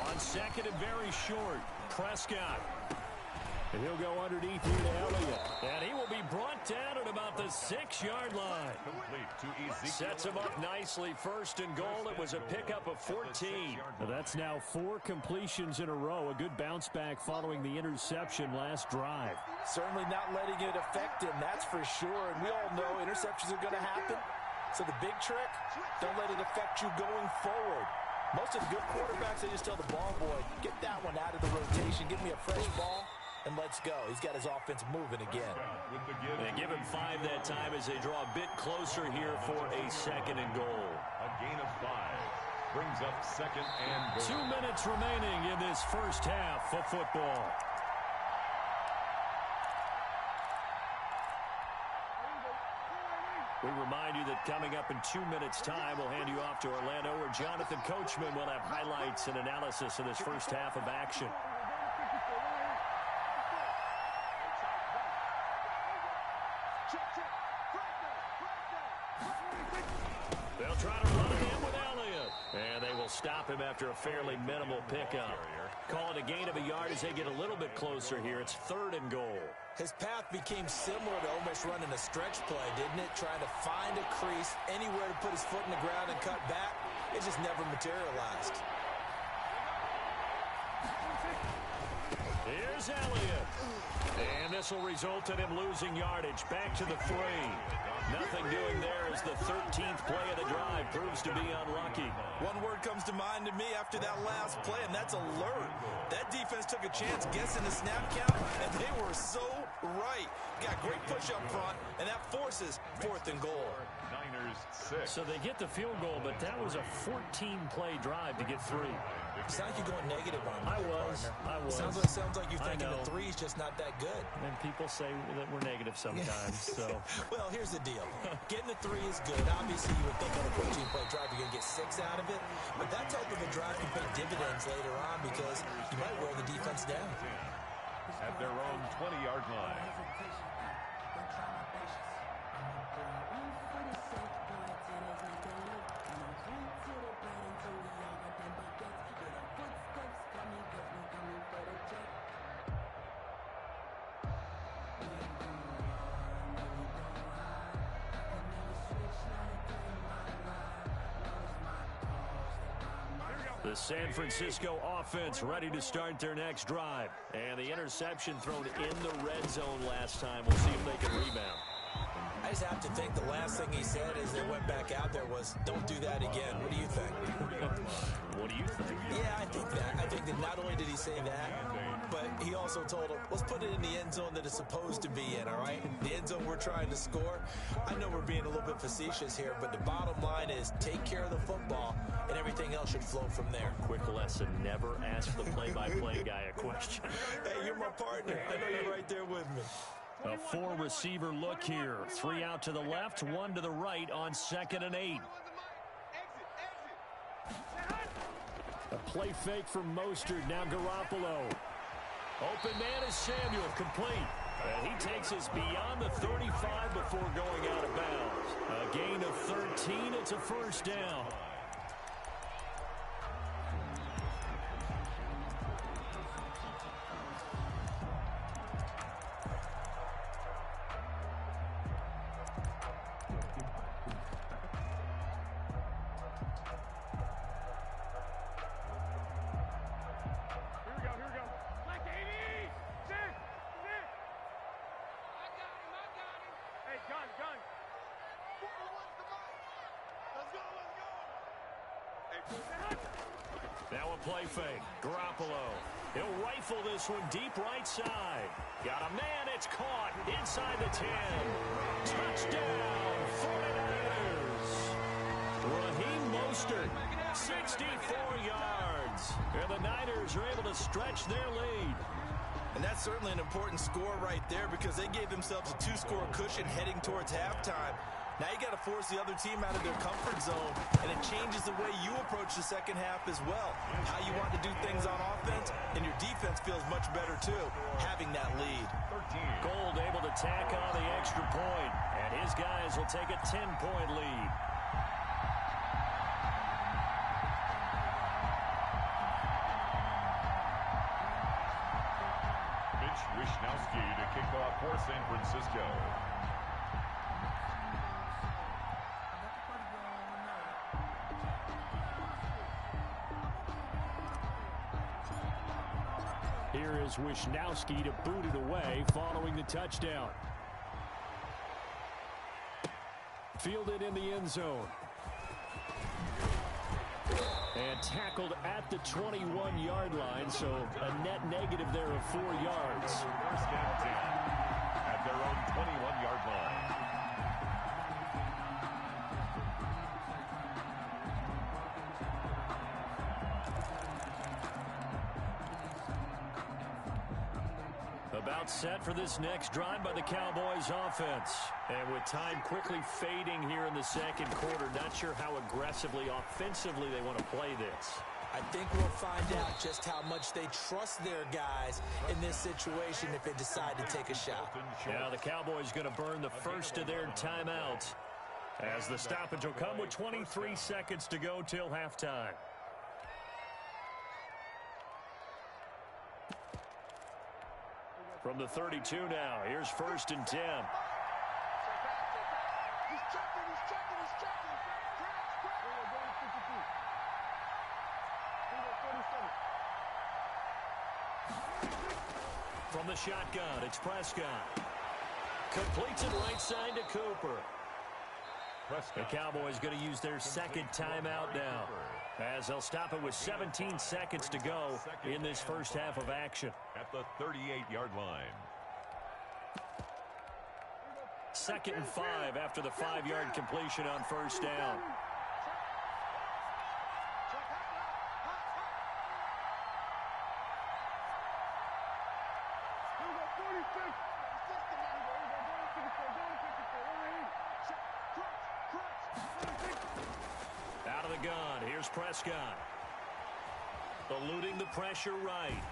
On second and very short, Prescott. And he'll go underneath here to Elliott. And he will be brought down at about the 6-yard line. Sets him up nicely. First and goal. It was a pickup of 14. Well, that's now 4 completions in a row. A good bounce back following the interception last drive. Certainly not letting it affect him, that's for sure. And we all know interceptions are going to happen. So the big trick, don't let it affect you going forward. Most of the good quarterbacks, they just tell the ball boy, get that one out of the rotation, give me a fresh ball, and let's go. He's got his offense moving again. They give him 5 that time as they draw a bit closer here for a second and goal. A gain of 5 brings up second and goal. 2 minutes remaining in this first half of football. We remind you that coming up in 2 minutes' time, we'll hand you off to Orlando, where Jonathan Coachman will have highlights and analysis of this first half of action. They'll try to run it in with Elliott. And they will stop him after a fairly minimal pickup. Call it a gain of a yard as they get a little bit closer here. It's third and goal. His path became similar to almost running a stretch play, didn't it? Trying to find a crease, anywhere to put his foot in the ground and cut back. It just never materialized. Here's Elliott. And this will result in him losing yardage. Back to the 3. Nothing doing there as the 13th play of the drive proves to be unlucky. One word comes to mind to me after that last play, and that's alert. That defense took a chance guessing the snap count, and they were so right. Got great push up front, and that forces fourth and goal. Niners 6. So they get the field goal, but that was a 14-play drive to get 3. Sounds like you're going negative on me. I was. Sounds like you're thinking the 3's just not that good. And people say that we're negative sometimes. So, well, here's the deal. Getting the 3 is good. Obviously, you would think on a 14-play drive you're going to get 6 out of it. But that type of a drive can pay dividends later on because you might wear the defense down. At their own 20-yard line. The San Francisco offense ready to start their next drive. And the interception thrown in the red zone last time. We'll see if they can rebound. I just have to think the last thing he said as they went back out there was, don't do that again. What do you think? What do you think? Yeah, I think that. I think that not only did he say that, but he also told him, let's put it in the end zone that it's supposed to be in, all right? The end zone we're trying to score. I know we're being a little bit facetious here, but the bottom line is take care of the football, and everything else should flow from there. Quick lesson, never ask the play-by-play guy a question. Hey, you're my partner. I know you're right there with me. A 4-receiver look here. 3 out to the left, 1 to the right on 2nd and 8. A play fake from Mostert, now Garoppolo. Open man is Samuel, complete. And he takes us beyond the 35 before going out of bounds. A gain of 13, it's a first down. Now a play fake. Garoppolo. He'll rifle this one deep right side. Got a man. It's caught inside the 10. Touchdown, 49ers. Raheem Mostert, 64 yards. And the Niners are able to stretch their lead. And that's certainly an important score right there because they gave themselves a 2-score cushion heading towards halftime. Now you got to force the other team out of their comfort zone, and it changes the way you approach the second half as well. How you want to do things on offense, and your defense feels much better too, having that lead. Gold able to tack on the extra point, and his guys will take a 10-point lead. Mitch Wishnowsky to kick off for San Francisco. Here is Wishnowsky to boot it away following the touchdown. Fielded in the end zone. And tackled at the 21-yard line, so a net negative there of 4 yards. First and 10 at their own 21-yard line. About set for this next drive by the Cowboys offense. And with time quickly fading here in the second quarter, not sure how aggressively, offensively they want to play this. I think we'll find out just how much they trust their guys in this situation if they decide to take a shot. Now the Cowboys going to burn the first of their timeouts as the stoppage will come with 23 seconds to go till halftime. From the 32 now, here's first and 10. From the shotgun, it's Prescott. Completes it right side to Cooper. The Cowboys going to use their second timeout now, as they'll stop it with 17 seconds to go in this first half of action. At the 38-yard line. 2nd and 5 after the 5-yard completion on first down. Out of the gun, here's Prescott. Eluding the pressure right.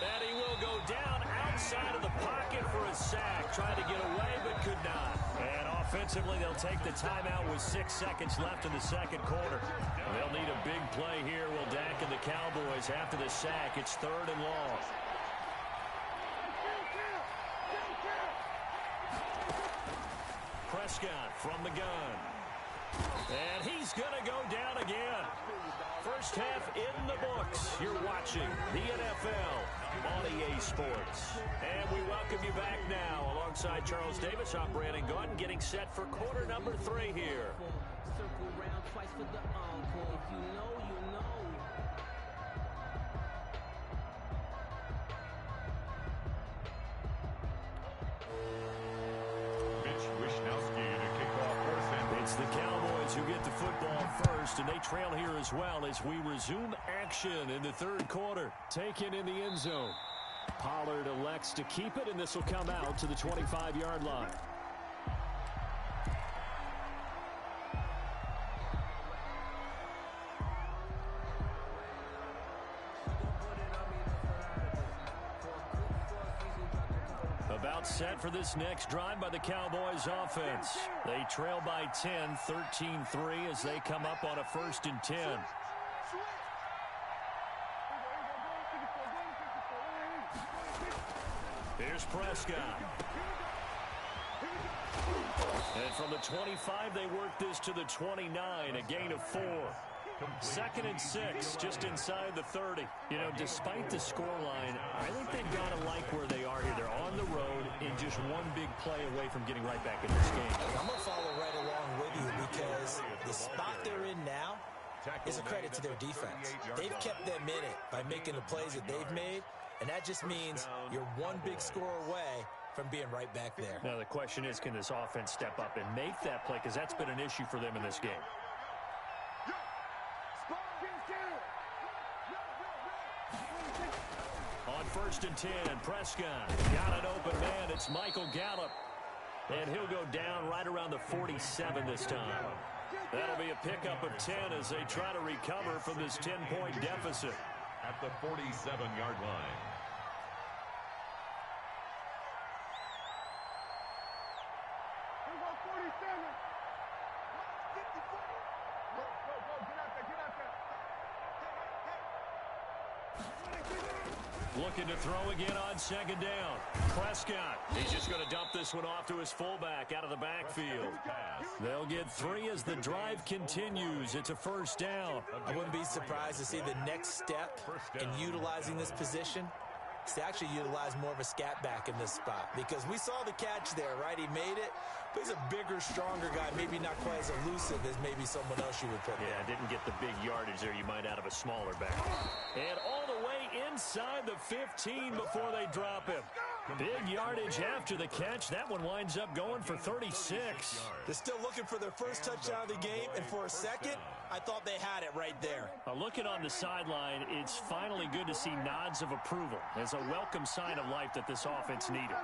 And he will go down outside of the pocket for a sack. Trying to get away, but could not. And offensively, they'll take the timeout with 6 seconds left in the second quarter. They'll need a big play here, will Dak and the Cowboys after the sack. It's 3rd and long. Prescott from the gun. And he's going to go down again. First half in the books. You're watching the NFL on EA Sports. And we welcome you back now. Alongside Charles Davis, I'm Brandon Gordon, getting set for quarter number 3 here. Circle round twice for the encore. If you know, you know. Mitch Wishnowsky to kick off for San Francisco. It's the Cowboys who get the football first, and they trail here as well as we resume action in the third quarter. Taken in the end zone. Pollard elects to keep it, and this will come out to the 25-yard line. About set for this next drive by the Cowboys offense. They trail by 10, 13-3 as they come up on a 1st and 10. Here's Prescott. And from the 25, they work this to the 29, a gain of 4. 2nd and 6, just inside the 30. You know, despite the scoreline, I think they've got to like where they are here. They're on the road and just one big play away from getting right back in this game. I'm going to follow right along with you because the spot they're in now is a credit to their defense. They've kept them in it by making the plays that they've made, and that just means you're one big score away from being right back there. Now, the question is, can this offense step up and make that play? Because that's been an issue for them in this game. On 1st and 10, Prescott got an open man. It's Michael Gallup. And he'll go down right around the 47 this time. That'll be a pickup of 10 as they try to recover from this 10-point deficit. At the 47-yard line. Looking to throw again on 2nd down. Prescott, he's just going to dump this one off to his fullback out of the backfield. They'll get 3 as the drive continues. It's a 1st down. I wouldn't be surprised to see the next step in utilizing this position is to actually utilize more of a scat back in this spot, because we saw the catch there, right? He made it, but he's a bigger, stronger guy, maybe not quite as elusive as maybe someone else you would put there. Yeah, didn't get the big yardage there you might out of a smaller back. And all the way inside the 15 before they drop him. Big yardage after the catch. That one winds up going for 36. They're still looking for their first touchdown of the game, and for a second, I thought they had it right there. Looking on the sideline, it's finally good to see nods of approval. It's a welcome sign of life that this offense needed.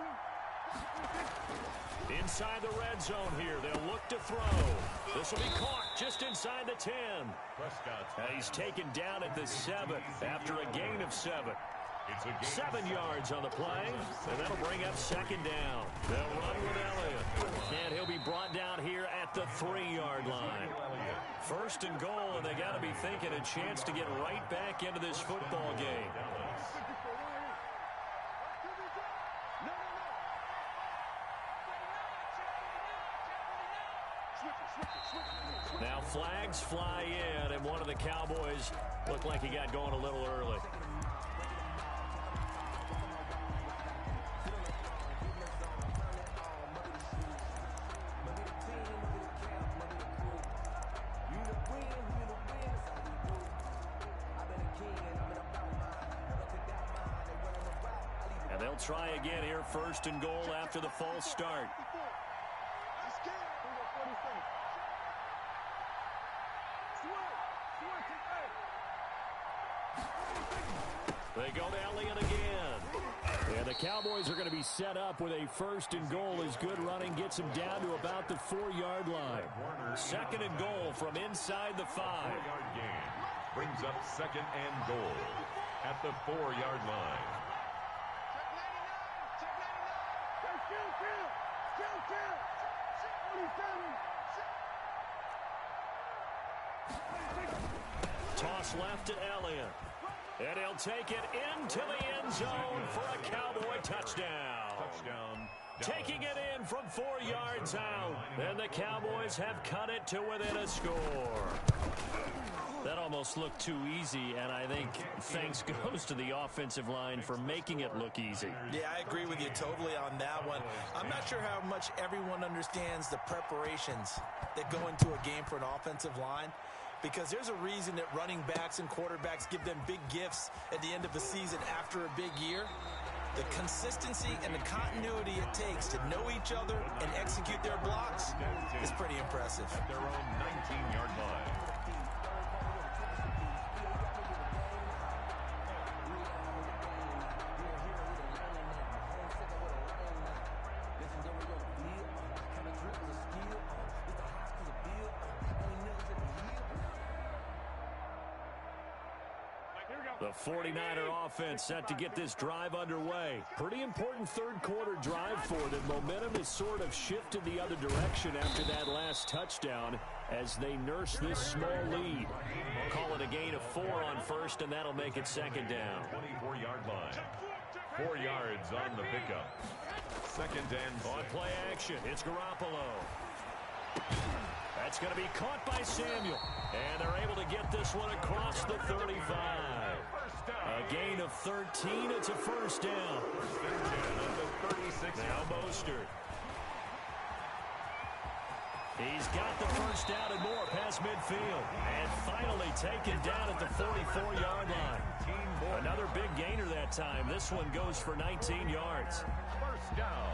Inside the red zone here, they'll look to throw. This will be caught just inside the 10. He's taken down at the 7 after a gain of 7. 7 yards on the play, and that'll bring up 2nd down. They'll run with Elliott, and he'll be brought down here at the 3-yard line. 1st and goal, and they got to be thinking a chance to get right back into this football game. Now flags fly in, and one of the Cowboys looked like he got going a little early. And they'll try again here, 1st and goal after the false start. They go to Elliott again. And the Cowboys are going to be set up with a 1st and goal as good running gets them down to about the 4-yard line. 2nd and goal from inside the 5. 4-yard gain brings up 2nd and goal at the 4-yard line. Toss left to Elliott. And he'll take it into the end zone for a Cowboy touchdown. Taking it in from 4 yards out. And the Cowboys have cut it to within a score. That almost looked too easy, and I think thanks goes to the offensive line for making it look easy. Yeah, I agree with you totally on that one. I'm not sure how much everyone understands the preparations that go into a game for an offensive line, because there's a reason that running backs and quarterbacks give them big gifts at the end of the season after a big year. The consistency and the continuity it takes to know each other and execute their blocks is pretty impressive. At their own 19-yard line. The 49er offense set to get this drive underway. Pretty important third-quarter drive for them. Momentum has sort of shifted the other direction after that last touchdown as they nurse this small lead. Call it a gain of 4 on 1st, and that'll make it 2nd down. 24-yard line. 4 yards on the pickup. 2nd and 6. On play action, it's Garoppolo. That's going to be caught by Samuel. And they're able to get this one across the 35. A gain of 13. It's a first down. Now Mostert. He's got the first down and more past midfield. And finally taken down at the 44-yard line. Another big gainer that time. This one goes for 19 yards. First down.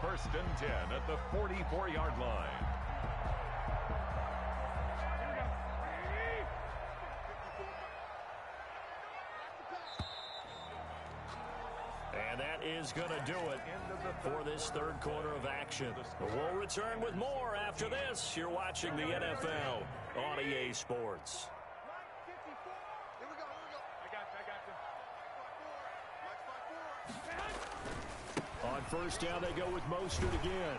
First and 10 at the 44-yard line. And that is going to do it for this third quarter of action. We'll return with more after this. You're watching the NFL on EA Sports. On first down, they go with Mostert again.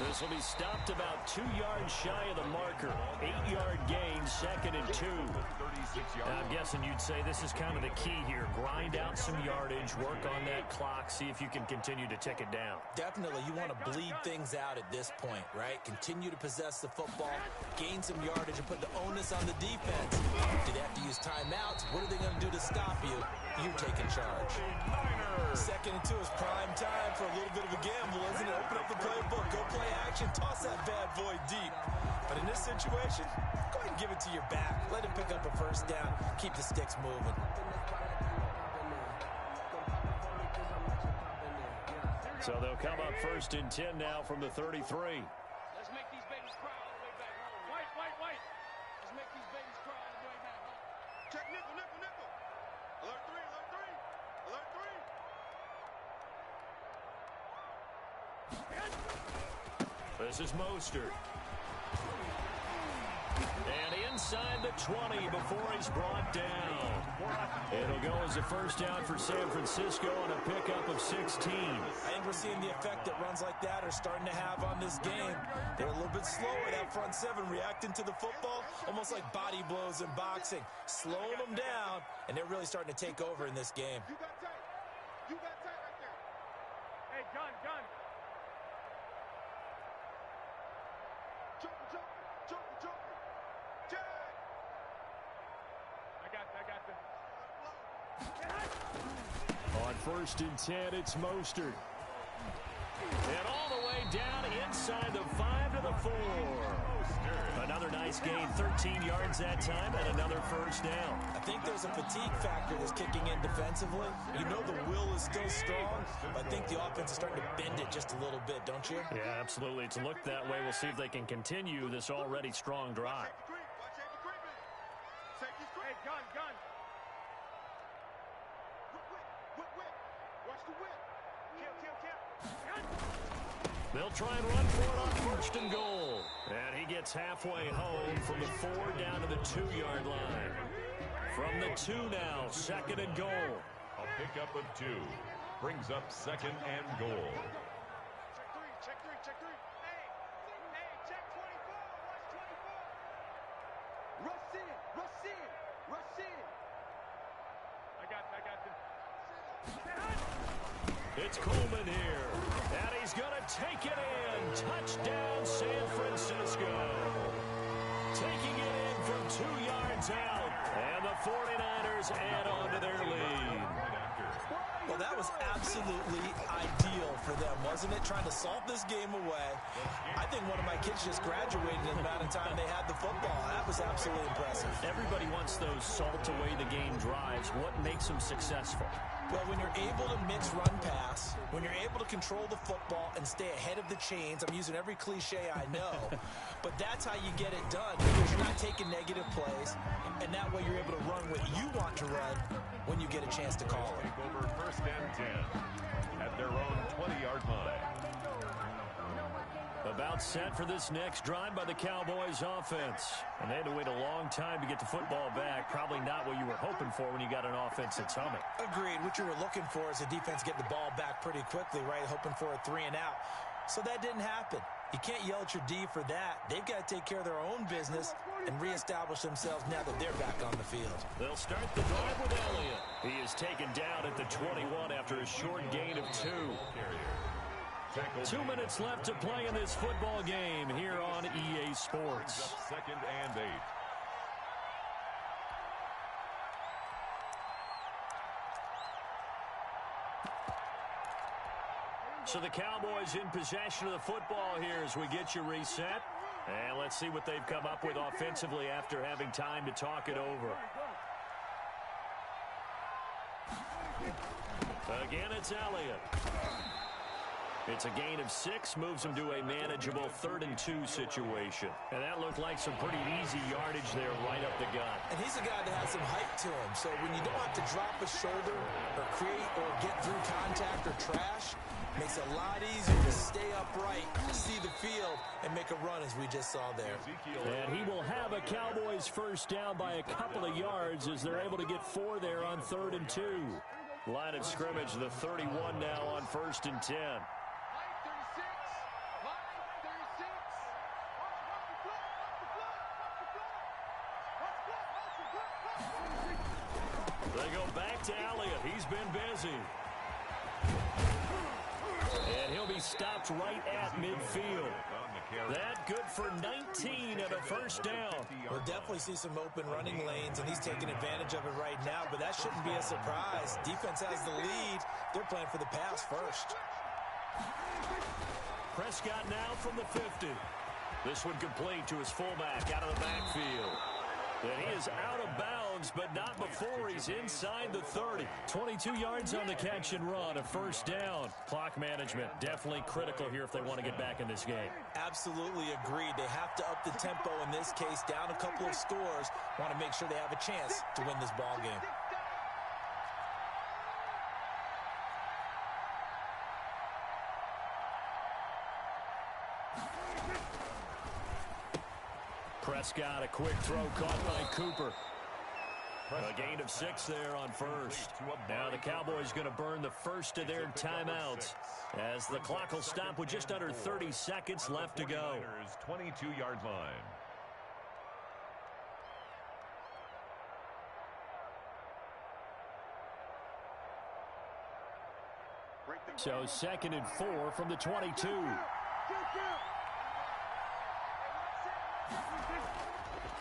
This will be stopped about 2 yards shy of the marker. 8-yard gain, second and 2. I'm guessing you'd say this is kind of the key here. Grind out some yardage, work on that clock, see if you can continue to tick it down. Definitely, you want to bleed things out at this point, right? Continue to possess the football, gain some yardage, and put the onus on the defense. Do they have to use timeouts? What are they going to do to stop you? You taking charge. Second and 2 is prime time for a little bit of a gamble, isn't it? Open up the playbook, go play action, toss that bad boy deep. But in this situation, go ahead and give it to your back. Let him pick up a first down. Keep the sticks moving. So they'll come up first and 10 now from the 33. Let's make these babies cry all the way back home. White. Let's make these babies cry all the way back home. Check nickel. Alert 3. This is Mostert. And inside the 20 before he's brought down. It'll go as a first down for San Francisco on a pickup of 16. I think we're seeing the effect that runs like that are starting to have on this game. They're a little bit slower, that front seven, reacting to the football, almost like body blows in boxing. Slowing them down, and they're really starting to take over in this game. You got tight right there. Hey, gun. Joker. Jack. I got the. On first and 10, it's Mostert. And all the way down inside the 5 to the 4. Another nice gain, 13 yards that time, and another first down. I think there's a fatigue factor that's kicking in defensively. You know the will is still strong, but I think the offense is starting to bend it just a little bit, don't you? Yeah, absolutely. It's looked that way. We'll see if they can continue this already strong drive. Hey, gun. Whip. Watch the whip. Kill. They'll try and run for it on first and goal. And he gets halfway home from the 4 down to the 2-yard line. From the 2 now, second and goal. A pickup of 2 brings up second and goal. Check three. Hey, check 24. Watch 24. Rush in. I got the. It's Coleman here. And he's going to take it in. Touchdown, San Francisco. Taking it in from 2 yards out. And the 49ers add on to their lead. Well, that was absolutely ideal for them, wasn't it? Trying to salt this game away. I think one of my kids just graduated in the amount of time they had the football. That was absolutely impressive. Everybody wants those salt away the game drives. What makes them successful? Well, when you're able to mix run-pass, when you're able to control the football and stay ahead of the chains, I'm using every cliche I know, but that's how you get it done because you're not taking negative plays, and that way you're able to run what you want to run when you get a chance to call it. Take over first and 10 at their own 20-yard line. About set for this next drive by the Cowboys offense. And they had to wait a long time to get the football back. Probably not what you were hoping for when you got an offense that's humming. Agreed. What you were looking for is the defense getting the ball back pretty quickly, right? Hoping for a 3 and out. So that didn't happen. You can't yell at your D for that. They've got to take care of their own business and reestablish themselves now that they're back on the field. They'll start the drive with Elliott. He is taken down at the 21 after a short gain of 2. 2 minutes left to play in this football game here on EA Sports. Second and 8. So the Cowboys in possession of the football here as we get you reset. And let's see what they've come up with offensively after having time to talk it over. Again, it's Elliott. It's a gain of 6, moves him to a manageable 3rd and 2 situation. And that looked like some pretty easy yardage there right up the gut. And he's a guy that has some height to him. So when you don't have to drop a shoulder or create or get through contact or trash, makes it a lot easier to stay upright, see the field, and make a run as we just saw there. And he will have a Cowboys first down by a couple of yards as they're able to get 4 there on 3rd and 2. Line of scrimmage, the 31 now on 1st and 10. They go back to Elliott. He's been busy. And he'll be stopped right at midfield. That good for 19 and a first down. We'll definitely see some open running lanes, and he's taking advantage of it right now, but that shouldn't be a surprise. Defense has the lead. They're playing for the pass first. Prescott now from the 50. This one complete to his fullback out of the backfield. And he is out of bounds, but not before he's inside the 30. 22 yards on the catch and run, a first down. Clock management definitely critical here if they want to get back in this game. Absolutely agreed. They have to up the tempo in this case, down a couple of scores. Want to make sure they have a chance to win this ball game. Prescott, a quick throw caught by Cooper. A gain of 6 there on first. Now the Cowboys going to burn the first of their timeouts as the clock will stop with just under 30 seconds left to go. 22-yard line. So 2nd and 4 from the 22.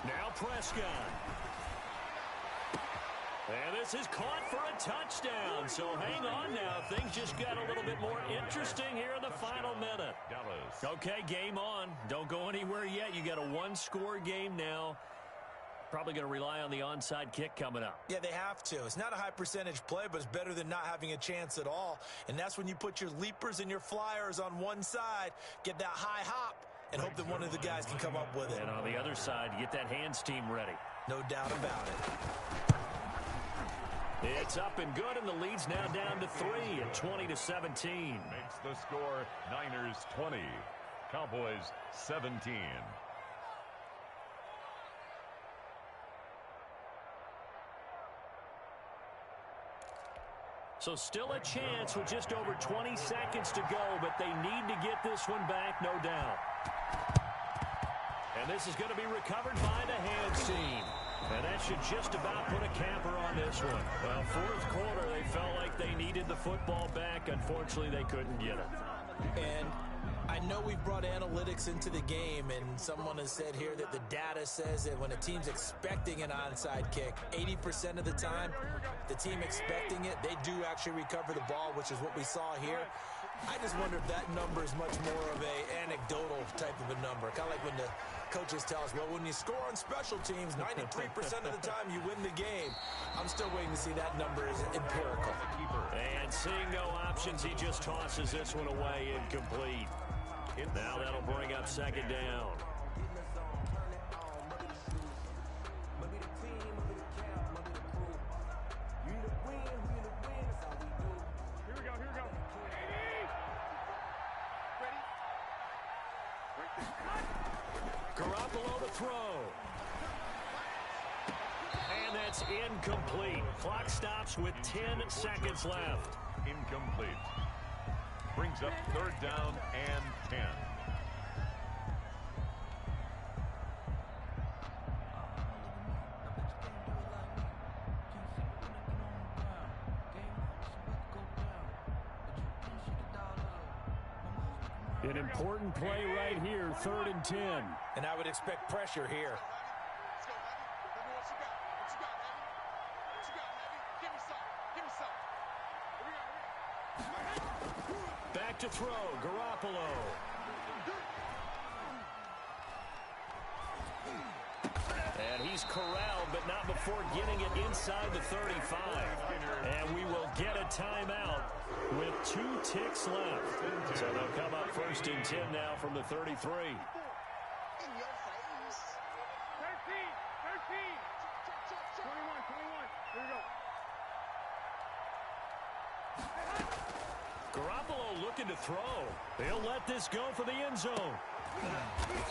Now Prescott. And this is caught for a touchdown. So hang on now. Things just got a little bit more interesting here in the final minute. Okay, game on. Don't go anywhere yet. You got a 1-score game now. Probably going to rely on the onside kick coming up. Yeah, they have to. It's not a high percentage play, but it's better than not having a chance at all. And that's when you put your leapers and your flyers on one side, get that high hop, and hope that one of the guys can come up with it. And on the other side, get that hands team ready. No doubt about it. It's up and good, and the lead's now down to 3 at 20-17. Makes the score Niners 20, Cowboys 17. So still a chance with just over 20 seconds to go, but they need to get this one back, no doubt. And this is going to be recovered by the hands team. And that should just about put a capper on this one. Well, 4th quarter, they felt like they needed the football back. Unfortunately, they couldn't get it. And I know we've brought analytics into the game, and someone has said here that the data says that when a team's expecting an onside kick, 80% of the time, the team expecting it, they do actually recover the ball, which is what we saw here. I just wonder if that number is much more of a anecdotal type of a number. Kind of like when the coaches tell us, well, when you score on special teams, 93% of the time you win the game. I'm still waiting to see that number is empirical. And seeing no options, he just tosses this one away incomplete. Now that'll bring up 2nd down. Garoppolo to throw. And that's incomplete. Clock stops with 10 seconds left. Incomplete. Brings up 3rd down and 10. An important play right here, 3rd and 10. And I would expect pressure here. Back to throw, Garoppolo. And he's corralled, but not before getting it inside the 35. And we will get a timeout with 2 ticks left. So they'll come up 1st and 10 now from the 33. In your face. 13. 21. Here we go. Garoppolo looking to throw. They'll let this go for the end zone.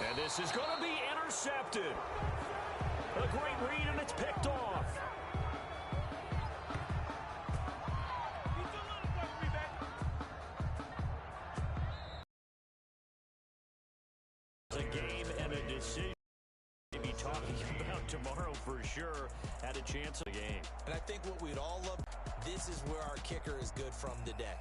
And this is going to be intercepted. A great read, and it's picked off. A game and a decision to be talking about tomorrow for sure. Had a chance of the game. And I think what we'd all love, this is where our kicker is good from today.